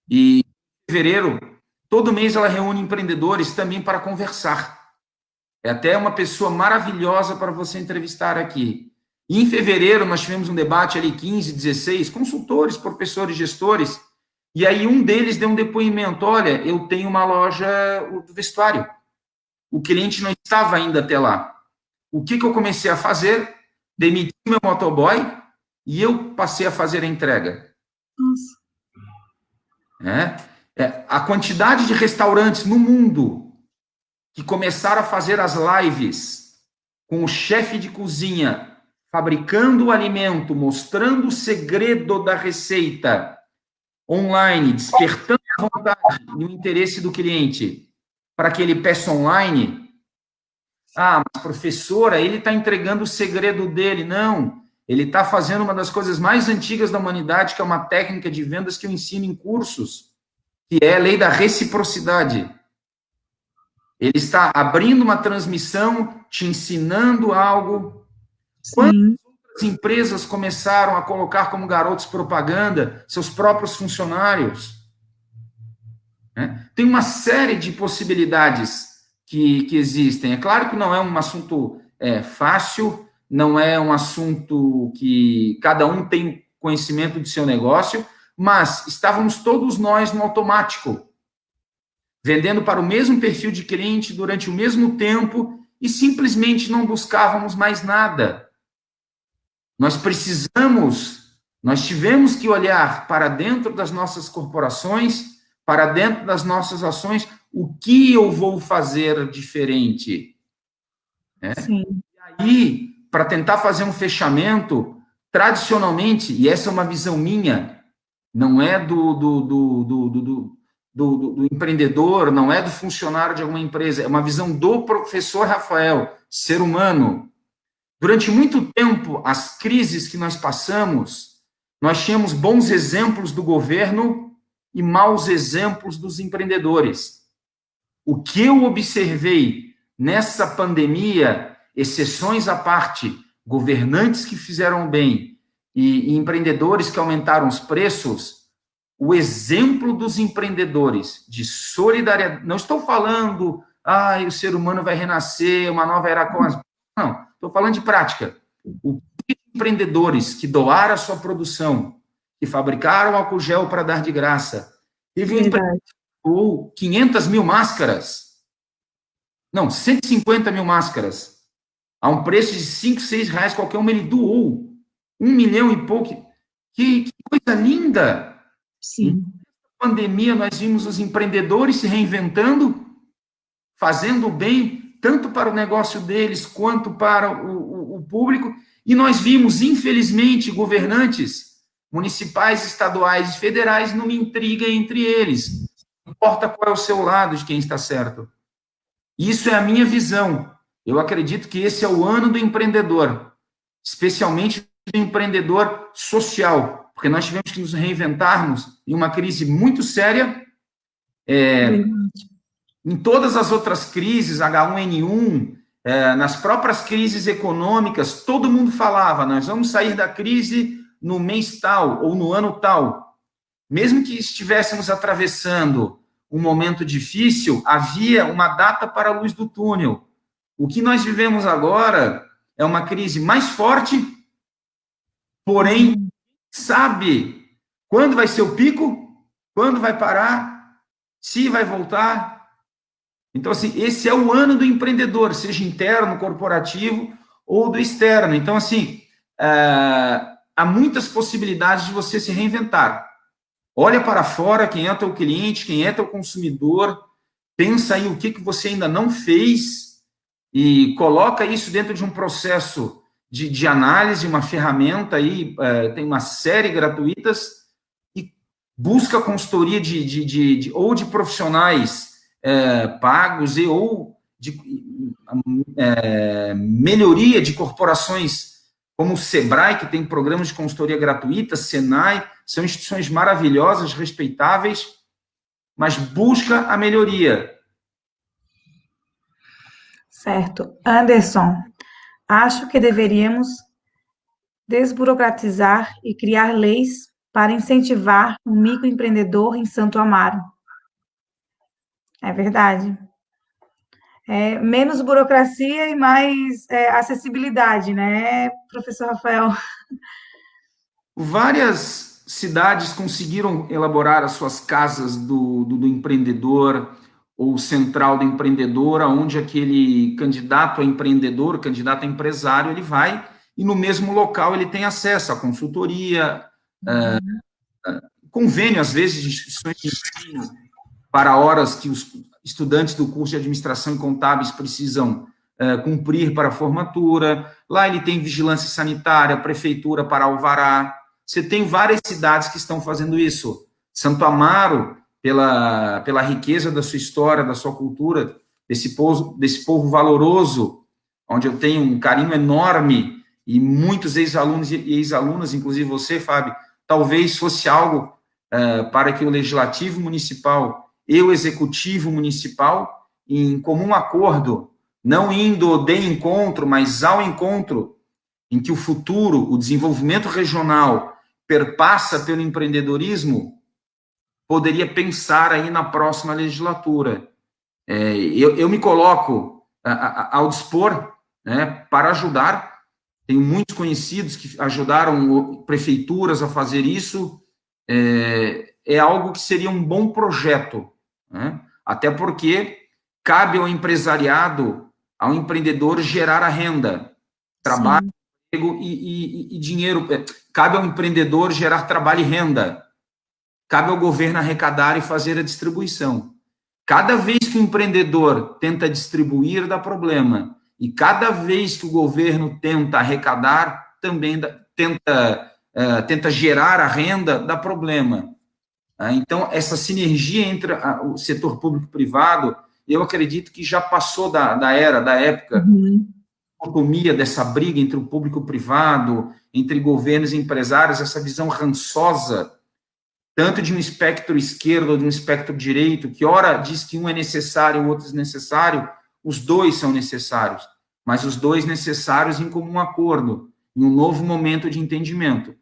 e em fevereiro, todo mês ela reúne empreendedores também para conversar. É até uma pessoa maravilhosa para você entrevistar aqui. E em fevereiro nós tivemos um debate ali, 15, 16, consultores, professores, gestores, e aí um deles deu um depoimento, olha, eu tenho uma loja do vestuário. O cliente não estava ainda até lá. o que eu comecei a fazer? Demiti meu motoboy e eu passei a fazer a entrega. Nossa. A quantidade de restaurantes no mundo que começaram a fazer as lives com o chefe de cozinha fabricando o alimento, mostrando o segredo da receita online, despertando a vontade e o interesse do cliente para que ele peça online. Ah, mas professora, ele está entregando o segredo dele. Não, ele está fazendo uma das coisas mais antigas da humanidade, que é uma técnica de vendas que eu ensino em cursos, que é a lei da reciprocidade. Ele está abrindo uma transmissão, te ensinando algo. Quantas Sim. outras empresas começaram a colocar como garotos propaganda seus próprios funcionários? Tem uma série de possibilidades que existem. É claro que não é um assunto fácil, não é um assunto que cada um tem conhecimento do seu negócio, mas estávamos todos nós no automático, vendendo para o mesmo perfil de cliente durante o mesmo tempo e simplesmente não buscávamos mais nada. Nós tivemos que olhar para dentro das nossas corporações, para dentro das nossas ações, o que eu vou fazer diferente. Sim. E aí, para tentar fazer um fechamento, tradicionalmente, e essa é uma visão minha, não é do empreendedor, não é do funcionário de alguma empresa, é uma visão do professor Rafael, ser humano. Durante muito tempo, as crises que nós passamos, nós tínhamos bons exemplos do governo e maus exemplos dos empreendedores. O que eu observei nessa pandemia, exceções à parte, governantes que fizeram bem e empreendedores que aumentaram os preços, o exemplo dos empreendedores de solidariedade, não estou falando, o ser humano vai renascer, uma nova era cósmica. Não, estou falando de prática. O que empreendedores que doaram a sua produção, que fabricaram álcool gel para dar de graça, teve um empreendedor que doou 500 mil máscaras, não, 150 mil máscaras, a um preço de 5, 6 reais qualquer uma, ele doou 1 milhão e pouco. Que coisa linda! Sim. Na pandemia, nós vimos os empreendedores se reinventando, fazendo bem, tanto para o negócio deles, quanto para o público, e nós vimos, infelizmente, governantes municipais, estaduais e federais numa intriga entre eles. Não importa qual é o seu lado de quem está certo. Isso é a minha visão. Eu acredito que esse é o ano do empreendedor, especialmente do empreendedor social, porque nós tivemos que nos reinventarmos em uma crise muito séria. Em todas as outras crises, H1N1, nas próprias crises econômicas, todo mundo falava, nós vamos sair da crise no mês tal ou no ano tal. Mesmo que estivéssemos atravessando um momento difícil, havia uma data para a luz do túnel. O que nós vivemos agora é uma crise mais forte, porém, sabe quando vai ser o pico, quando vai parar, se vai voltar. Então, assim, esse é o ano do empreendedor, seja interno, corporativo ou do externo. Então, assim, há muitas possibilidades de você se reinventar. Olha para fora quem é teu cliente, quem é teu consumidor, pensa aí o que você ainda não fez e coloca isso dentro de um processo de análise, uma ferramenta aí, tem uma série gratuitas, e busca consultoria ou de profissionais pagos ou de melhoria de corporações como o Sebrae, que tem programas de consultoria gratuita, Senai, são instituições maravilhosas, respeitáveis, mas busca a melhoria. Certo. Anderson, acho que deveríamos desburocratizar e criar leis para incentivar o microempreendedor em Santo Amaro. É verdade. Menos burocracia e mais acessibilidade, né, professor Rafael? Várias cidades conseguiram elaborar as suas casas do empreendedor, ou central do empreendedor, onde aquele candidato a empreendedor, candidato a empresário, ele vai e no mesmo local ele tem acesso à consultoria, convênio, às vezes, de instituições de ensino para horas que os estudantes do curso de administração e contábeis precisam cumprir para a formatura. Lá ele tem vigilância sanitária, prefeitura para alvará. Você tem várias cidades que estão fazendo isso. Santo Amaro, pela riqueza da sua história, da sua cultura, desse povo valoroso, onde eu tenho um carinho enorme, e muitos ex-alunos e ex-alunas, inclusive você, Fábio, talvez fosse algo para que o Legislativo Municipal e o Executivo Municipal, em comum acordo, não indo de encontro, mas ao encontro, em que o futuro, o desenvolvimento regional, perpassa pelo empreendedorismo, poderia pensar aí na próxima legislatura. Eu me coloco ao dispor, né, para ajudar. Tenho muitos conhecidos que ajudaram prefeituras a fazer isso. É algo que seria um bom projeto, né? Até porque cabe ao empresariado, ao empreendedor gerar a renda, trabalho, emprego e dinheiro. Cabe ao empreendedor gerar trabalho e renda. Cabe ao governo arrecadar e fazer a distribuição. Cada vez que o empreendedor tenta distribuir, dá problema. E cada vez que o governo tenta arrecadar, também tenta gerar a renda, dá problema. Então, essa sinergia entre o setor público e privado, eu acredito que já passou da época, dicotomia dessa briga entre o público e o privado, entre governos e empresários, essa visão rançosa, tanto de um espectro esquerdo ou de um espectro direito, que ora diz que um é necessário, o outro é desnecessário, os dois são necessários, mas os dois necessários em comum acordo, em um novo momento de entendimento.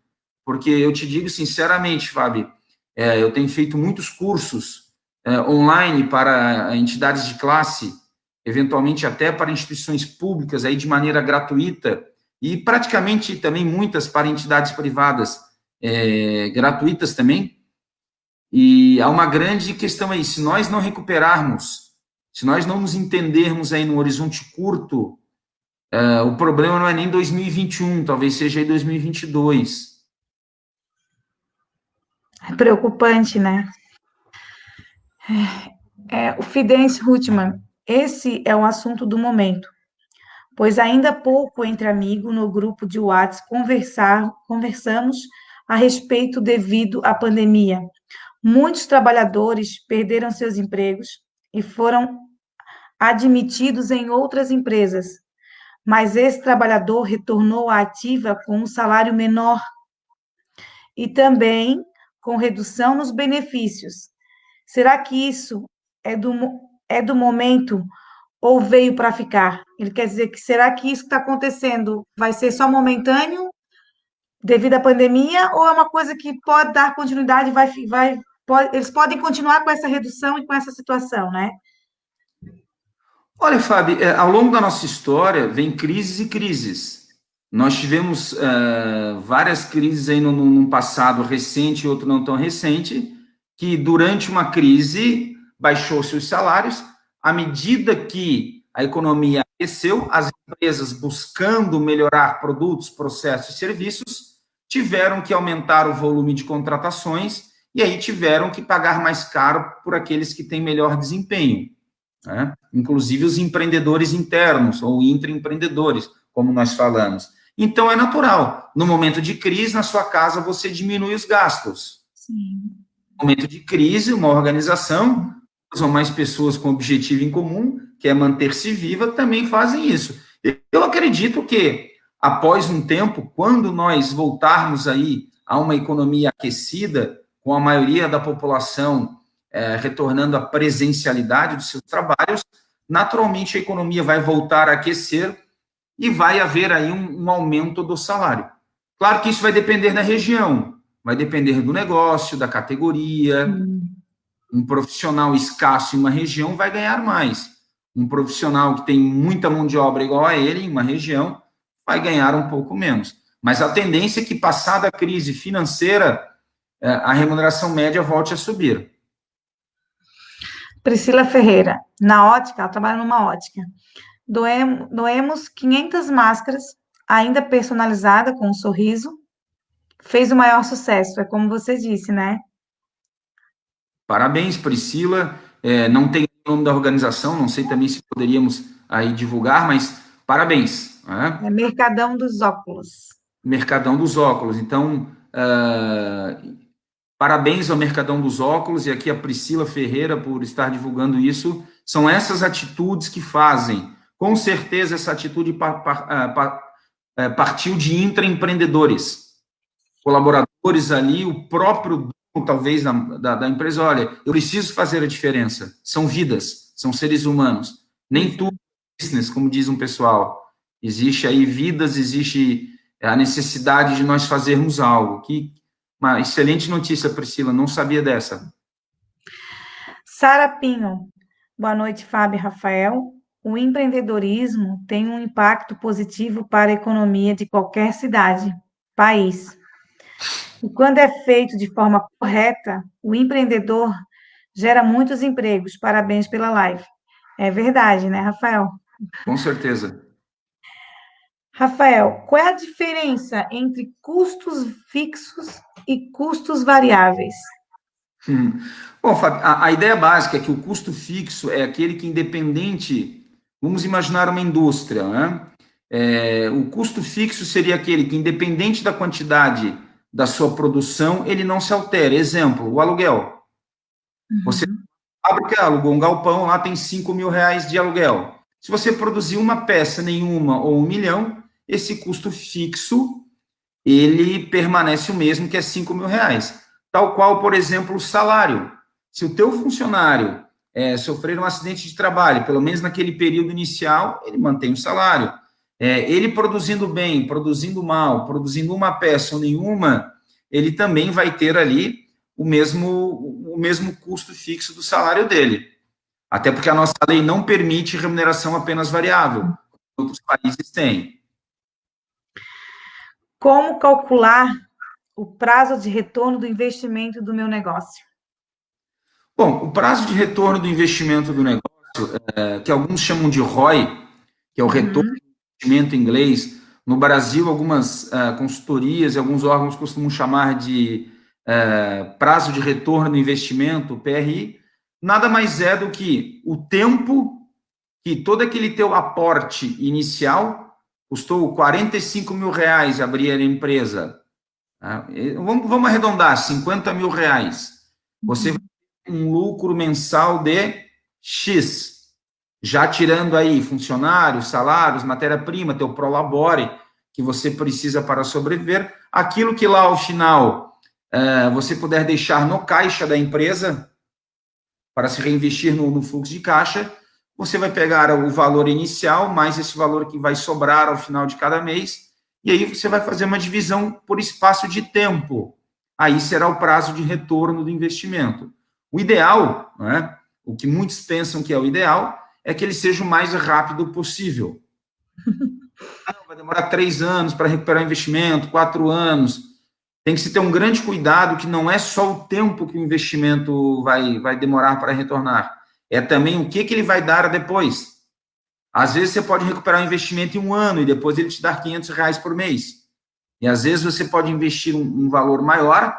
Porque eu te digo sinceramente, Fábio, eu tenho feito muitos cursos online para entidades de classe, eventualmente até para instituições públicas, aí de maneira gratuita, e praticamente também muitas para entidades privadas gratuitas também. E há uma grande questão aí, se nós não recuperarmos, se nós não nos entendermos aí no horizonte curto, o problema não é nem 2021, talvez seja aí 2022. É preocupante, né? O Fidense Hutman, esse é o assunto do momento, pois ainda há pouco entre amigos no grupo de WhatsApp conversamos a respeito devido à pandemia. Muitos trabalhadores perderam seus empregos e foram admitidos em outras empresas, mas esse trabalhador retornou à ativa com um salário menor e também com redução nos benefícios. Será que isso é do momento ou veio para ficar? Ele quer dizer que será que isso que está acontecendo vai ser só momentâneo devido à pandemia ou é uma coisa que pode dar continuidade, eles podem continuar com essa redução e com essa situação, né? Olha, Fábio, ao longo da nossa história, vem crises e crises. Nós tivemos várias crises aí num passado recente e outro não tão recente, que durante uma crise baixou-se os salários, à medida que a economia aqueceu, as empresas buscando melhorar produtos, processos e serviços, tiveram que aumentar o volume de contratações e aí tiveram que pagar mais caro por aqueles que têm melhor desempenho, né? Inclusive os empreendedores internos ou intraempreendedores, como nós falamos. Então, é natural. No momento de crise, na sua casa, você diminui os gastos. Sim. No momento de crise, uma organização, são mais pessoas com objetivo em comum, que é manter-se viva, também fazem isso. Eu acredito que, após um tempo, quando nós voltarmos aí a uma economia aquecida, com a maioria da população retornando à presencialidade dos seus trabalhos, naturalmente a economia vai voltar a aquecer e vai haver aí um aumento do salário. Claro que isso vai depender da região, vai depender do negócio, da categoria. Um profissional escasso em uma região vai ganhar mais. Um profissional que tem muita mão de obra igual a ele em uma região vai ganhar um pouco menos. Mas a tendência é que, passada a crise financeira, a remuneração média volte a subir. Priscila Ferreira, na ótica, ela trabalha numa ótica. Doemos 500 máscaras, ainda personalizada com um sorriso. Fez o maior sucesso, é como você disse, né? Parabéns, Priscila. Não tem o nome da organização, não sei também se poderíamos aí divulgar, mas parabéns, né? É Mercadão dos Óculos. Mercadão dos Óculos. Então, parabéns ao Mercadão dos Óculos e aqui a Priscila Ferreira por estar divulgando isso. São essas atitudes que fazem. Com certeza, essa atitude partiu de intraempreendedores, colaboradores ali, o próprio dono, talvez, da empresa. Olha, eu preciso fazer a diferença. São vidas, são seres humanos. Nem tudo é business, como diz um pessoal. Existe aí vidas, existe a necessidade de nós fazermos algo. Uma excelente notícia, Priscila, não sabia dessa. Sara Pinho, boa noite, Fábio e Rafael. O empreendedorismo tem um impacto positivo para a economia de qualquer cidade, país. E quando é feito de forma correta, o empreendedor gera muitos empregos. Parabéns pela live. É verdade, né, Rafael? Com certeza. Rafael, qual é a diferença entre custos fixos e custos variáveis? Bom, Fábio, a ideia básica é que o custo fixo é aquele que, independente, vamos imaginar uma indústria, né? O custo fixo seria aquele que, independente da quantidade da sua produção, ele não se altera. Exemplo, o aluguel. Você fábrica alugou um galpão, lá tem 5 mil reais de aluguel. Se você produzir uma peça nenhuma ou 1 milhão, esse custo fixo ele permanece o mesmo, que é 5 mil reais. Tal qual, por exemplo, o salário. Se o teu funcionário sofrer um acidente de trabalho, pelo menos naquele período inicial, ele mantém o salário. Ele produzindo bem, produzindo mal, produzindo uma peça ou nenhuma, ele também vai ter ali o mesmo custo fixo do salário dele. Até porque a nossa lei não permite remuneração apenas variável. Outros países têm. Como calcular o prazo de retorno do investimento do meu negócio? Bom, o prazo de retorno do investimento do negócio, que alguns chamam de ROI, que é o retorno Uhum. do investimento em inglês, no Brasil, algumas consultorias e alguns órgãos costumam chamar de prazo de retorno do investimento, PRI, nada mais é do que o tempo que todo aquele teu aporte inicial custou 45 mil reais abrir a empresa. Tá? Vamos arredondar, 50 mil reais. Você vai ter um lucro mensal de X. Já tirando aí funcionários, salários, matéria-prima, teu prolabore, que você precisa para sobreviver, aquilo que lá ao final você puder deixar no caixa da empresa para se reinvestir no fluxo de caixa, você vai pegar o valor inicial, mais esse valor que vai sobrar ao final de cada mês, e aí você vai fazer uma divisão por espaço de tempo. Aí será o prazo de retorno do investimento. O ideal, né, o que muitos pensam que é o ideal, é que ele seja o mais rápido possível. Vai demorar 3 anos para recuperar o investimento, 4 anos. Tem que se ter um grande cuidado que não é só o tempo que o investimento vai demorar para retornar, é também o que ele vai dar depois. Às vezes você pode recuperar o investimento em 1 ano e depois ele te dar 500 reais por mês. E às vezes você pode investir um valor maior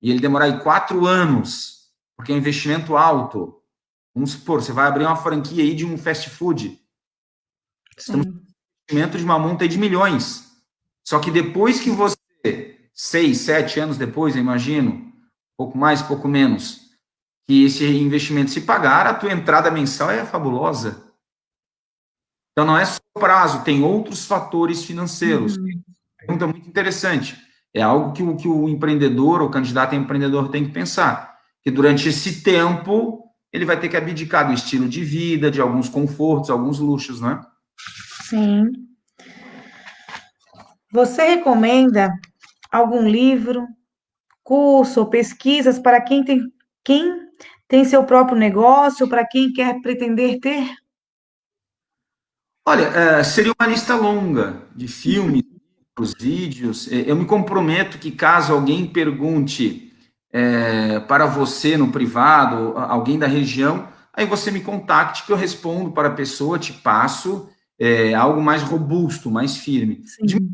e ele demorar aí 4 anos, porque é um investimento alto. Vamos supor, você vai abrir uma franquia aí de um fast food. Estamos Sim. com um investimento de uma monta aí de milhões. Só que depois que você 6, 7 anos depois, eu imagino, pouco mais, pouco menos, que esse investimento se pagar, a tua entrada mensal é fabulosa. Então, não é só o prazo, tem outros fatores financeiros. Uhum. Pergunta muito interessante. É algo que o empreendedor, o candidato a empreendedor tem que pensar. Que durante esse tempo, ele vai ter que abdicar do estilo de vida, de alguns confortos, alguns luxos, né? Sim. Você recomenda algum livro, curso ou pesquisas para quem tem seu próprio negócio, para quem quer pretender ter? Olha, seria uma lista longa de filmes, os vídeos. Eu me comprometo que caso alguém pergunte para você no privado, alguém da região, aí você me contacte que eu respondo para a pessoa, te passo algo mais robusto, mais firme. Sim.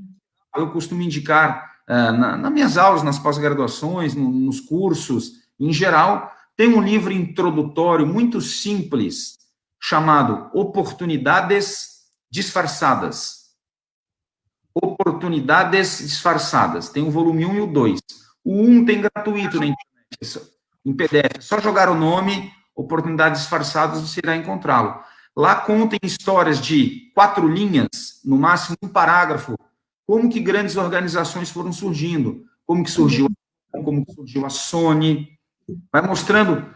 Eu costumo indicar nas minhas aulas, nas pós-graduações, nos cursos, em geral, tem um livro introdutório muito simples, chamado Oportunidades Disfarçadas. Oportunidades Disfarçadas. Tem o volume 1 e o 2. O 1 tem gratuito na internet, em PDF. É só jogar o nome, Oportunidades Disfarçadas, você irá encontrá-lo. Lá contem histórias de 4 linhas, no máximo um parágrafo, como que grandes organizações foram surgindo, como que surgiu a Sony, vai mostrando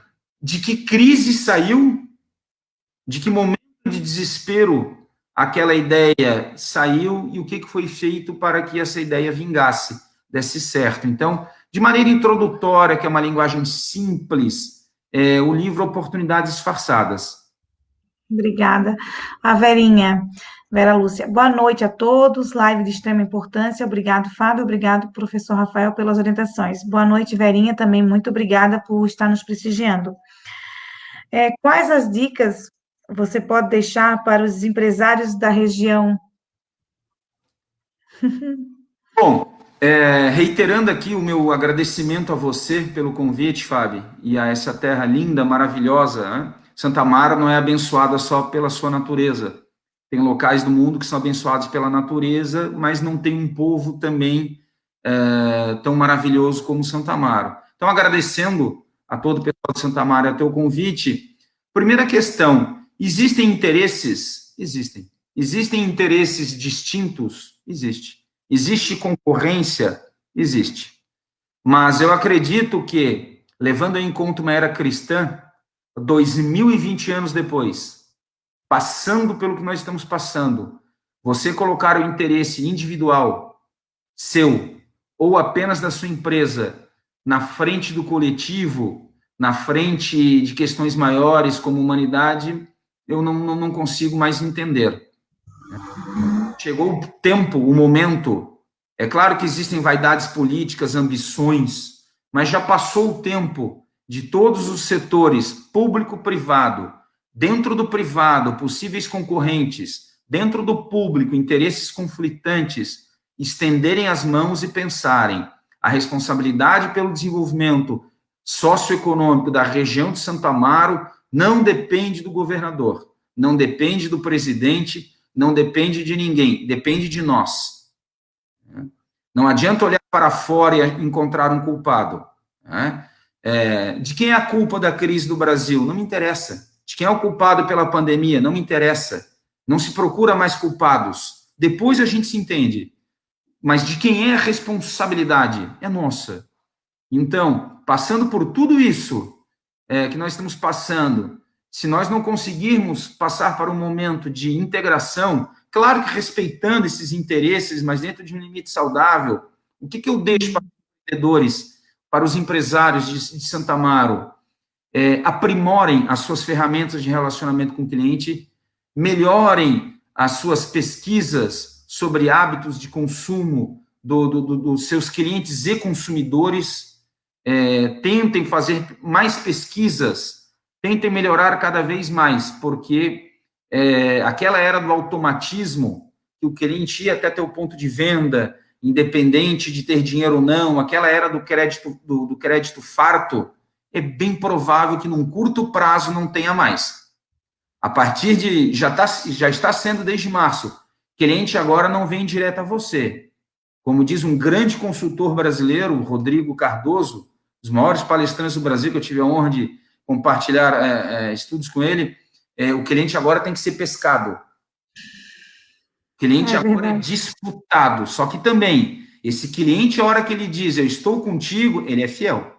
de que crise saiu, de que momento de desespero aquela ideia saiu e o que foi feito para que essa ideia vingasse, desse certo. Então, de maneira introdutória, que é uma linguagem simples, o livro Oportunidades Disfarçadas. Obrigada. A Verinha, Vera Lúcia. Boa noite a todos. Live de extrema importância. Obrigado, Fábio. Obrigado, professor Rafael, pelas orientações. Boa noite, Verinha. Também muito obrigada por estar nos prestigiando. Quais as dicas você pode deixar para os empresários da região? Bom, reiterando aqui o meu agradecimento a você pelo convite, Fábio, e a essa terra linda, maravilhosa, né? Santa Mara não é abençoada só pela sua natureza. Tem locais do mundo que são abençoados pela natureza, mas não tem um povo também tão maravilhoso como Santa Mara. Então, agradecendo a todo o pessoal de Santa Mara o teu convite. Primeira questão, existem interesses? Existem. Existem interesses distintos? Existe. Existe concorrência? Existe. Mas eu acredito que, levando em conta uma era cristã, 2020 anos depois, passando pelo que nós estamos passando, você colocar o interesse individual seu ou apenas da sua empresa na frente do coletivo, na frente de questões maiores como humanidade, eu não consigo mais entender. Chegou o tempo, o momento. É claro que existem vaidades políticas, ambições, mas já passou o tempo de todos os setores, público-privado, dentro do privado, possíveis concorrentes, dentro do público, interesses conflitantes, estenderem as mãos e pensarem a responsabilidade pelo desenvolvimento socioeconômico da região de Santo Amaro não depende do governador, não depende do presidente, não depende de ninguém, depende de nós. Não adianta olhar para fora e encontrar um culpado. De quem é a culpa da crise do Brasil? Não me interessa. De quem é o culpado pela pandemia? Não me interessa. Não se procura mais culpados. Depois a gente se entende. Mas de quem é a responsabilidade? É nossa. Então, passando por tudo isso que nós estamos passando, se nós não conseguirmos passar para um momento de integração, claro que respeitando esses interesses, mas dentro de um limite saudável, o que eu deixo para os empreendedores, para os empresários de Santa Amaro? Aprimorem as suas ferramentas de relacionamento com o cliente, melhorem as suas pesquisas sobre hábitos de consumo dos seus clientes e consumidores, tentem fazer mais pesquisas, tentem melhorar cada vez mais, porque aquela era do automatismo, que o cliente ia até o ponto de venda, independente de ter dinheiro ou não, aquela era do crédito farto, é bem provável que num curto prazo não tenha mais. A partir de, já está sendo desde março, cliente agora não vem direto a você. Como diz um grande consultor brasileiro, Rodrigo Cardoso, dos maiores palestrantes do Brasil, que eu tive a honra de compartilhar estudos com ele, o cliente agora tem que ser pescado. O cliente agora é disputado. Só que também, esse cliente, a hora que ele diz, eu estou contigo, ele é fiel.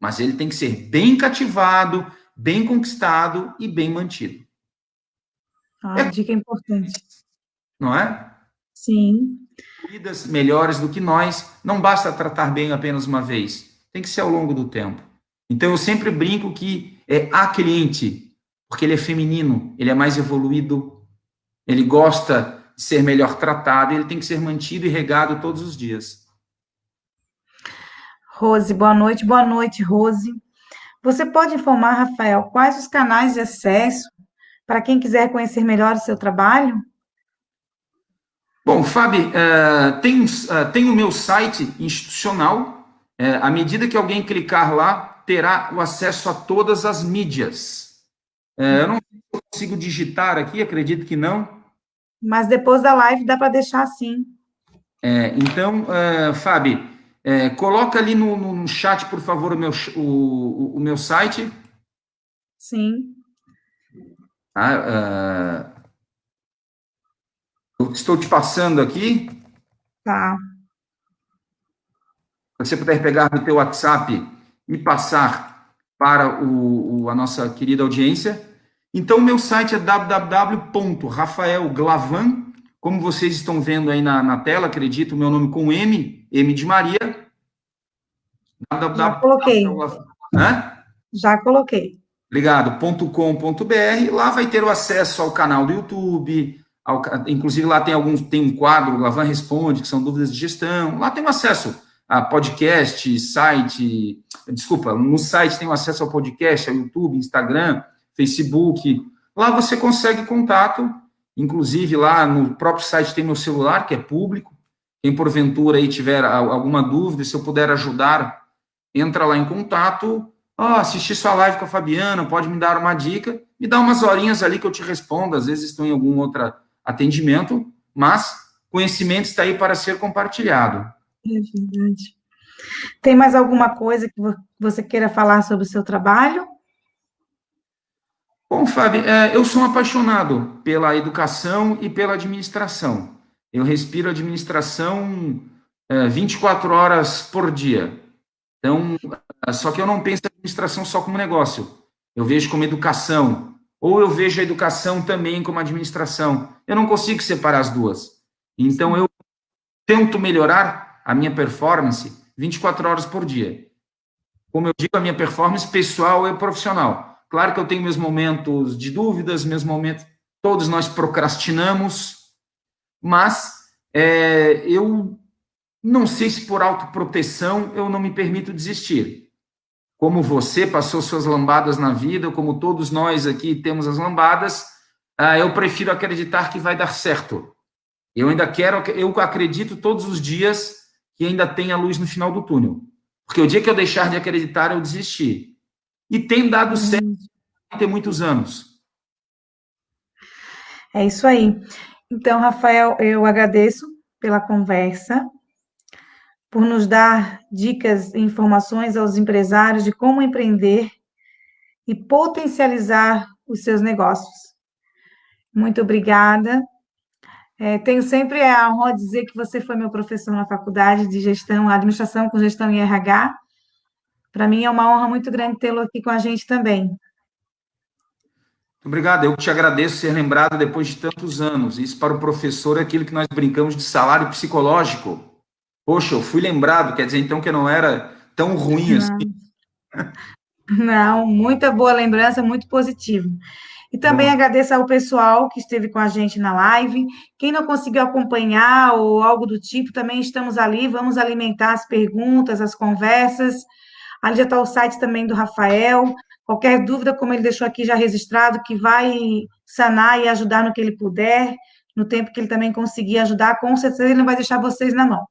Mas ele tem que ser bem cativado, bem conquistado e bem mantido. Dica importante. Não é? Sim. Vidas melhores do que nós, não basta tratar bem apenas uma vez, tem que ser ao longo do tempo. Então, eu sempre brinco que há cliente, porque ele é feminino, ele é mais evoluído, ele gosta de ser melhor tratado, ele tem que ser mantido e regado todos os dias. Rose, boa noite. Boa noite, Rose. Você pode informar, Rafael, quais os canais de acesso para quem quiser conhecer melhor o seu trabalho? Bom, Fábio, tem o meu site institucional. À medida que alguém clicar lá, terá o acesso a todas as mídias. Eu não sei se eu consigo digitar aqui, acredito que não. Mas depois da live dá para deixar assim. Então, Fábio, coloca ali no chat, por favor, o meu site. Sim, Tá? Eu estou te passando aqui. tá. Se você puder pegar no teu WhatsApp e passar para a nossa querida audiência. Então, o meu site é www.rafaelglavan, como vocês estão vendo aí na tela, acredito, o meu nome com M de Maria, Já coloquei, www.rafaelglavan. Hã? já coloquei. Obrigado, .com.br. Lá vai ter o acesso ao canal do YouTube, inclusive lá tem um quadro, Lavan Responde, que são dúvidas de gestão. Lá tem um acesso a podcast, site, desculpa, no site tem o acesso ao podcast, ao YouTube, Instagram, Facebook. Lá você consegue contato, inclusive lá no próprio site tem meu celular, que é público. Quem porventura aí tiver alguma dúvida, se eu puder ajudar, entra lá em contato. Assisti sua live com a Fabiana, pode me dar uma dica, me dá umas horinhas ali que eu te respondo, às vezes estou em algum outro atendimento, mas conhecimento está aí para ser compartilhado. É verdade. Tem mais alguma coisa que você queira falar sobre o seu trabalho? Bom, Fábio, eu sou um apaixonado pela educação e pela administração. Eu respiro administração 24 horas por dia. Então, só que eu não penso a administração só como negócio. Eu vejo como educação. Ou eu vejo a educação também como administração. Eu não consigo separar as duas. Então, eu tento melhorar a minha performance 24 horas por dia. Como eu digo, a minha performance pessoal e profissional. Claro que eu tenho meus momentos de dúvidas, meus momentos. Todos nós procrastinamos, mas eu não sei se por autoproteção eu não me permito desistir. Como você passou suas lambadas na vida, como todos nós aqui temos as lambadas, eu prefiro acreditar que vai dar certo. Eu acredito todos os dias que ainda tem a luz no final do túnel. Porque o dia que eu deixar de acreditar, eu desisti. E tem dado certo tem muitos anos. É isso aí. Então, Rafael, eu agradeço pela conversa, por nos dar dicas e informações aos empresários de como empreender e potencializar os seus negócios. Muito obrigada. Tenho sempre a honra de dizer que você foi meu professor na faculdade de gestão, administração com gestão em RH. Para mim é uma honra muito grande tê-lo aqui com a gente também. Obrigado, eu te agradeço ser lembrado depois de tantos anos. Isso para o professor é aquilo que nós brincamos de salário psicológico. Poxa, eu fui lembrado, quer dizer então que eu não era tão ruim assim. Não, muita boa lembrança, muito positivo. E também Bom, agradeço ao pessoal que esteve com a gente na live. Quem não conseguiu acompanhar ou algo do tipo, também estamos ali. Vamos alimentar as perguntas, as conversas. Ali já está o site também do Rafael. Qualquer dúvida, como ele deixou aqui já registrado, que vai sanar e ajudar no que ele puder, no tempo que ele também conseguir ajudar, com certeza ele não vai deixar vocês na mão.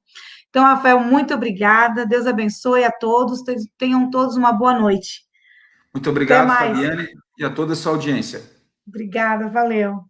Então, Rafael, muito obrigada. Deus abençoe a todos. Tenham todos uma boa noite. muito Até obrigado, mais. Fabiane, e a toda a sua audiência. Obrigada, valeu.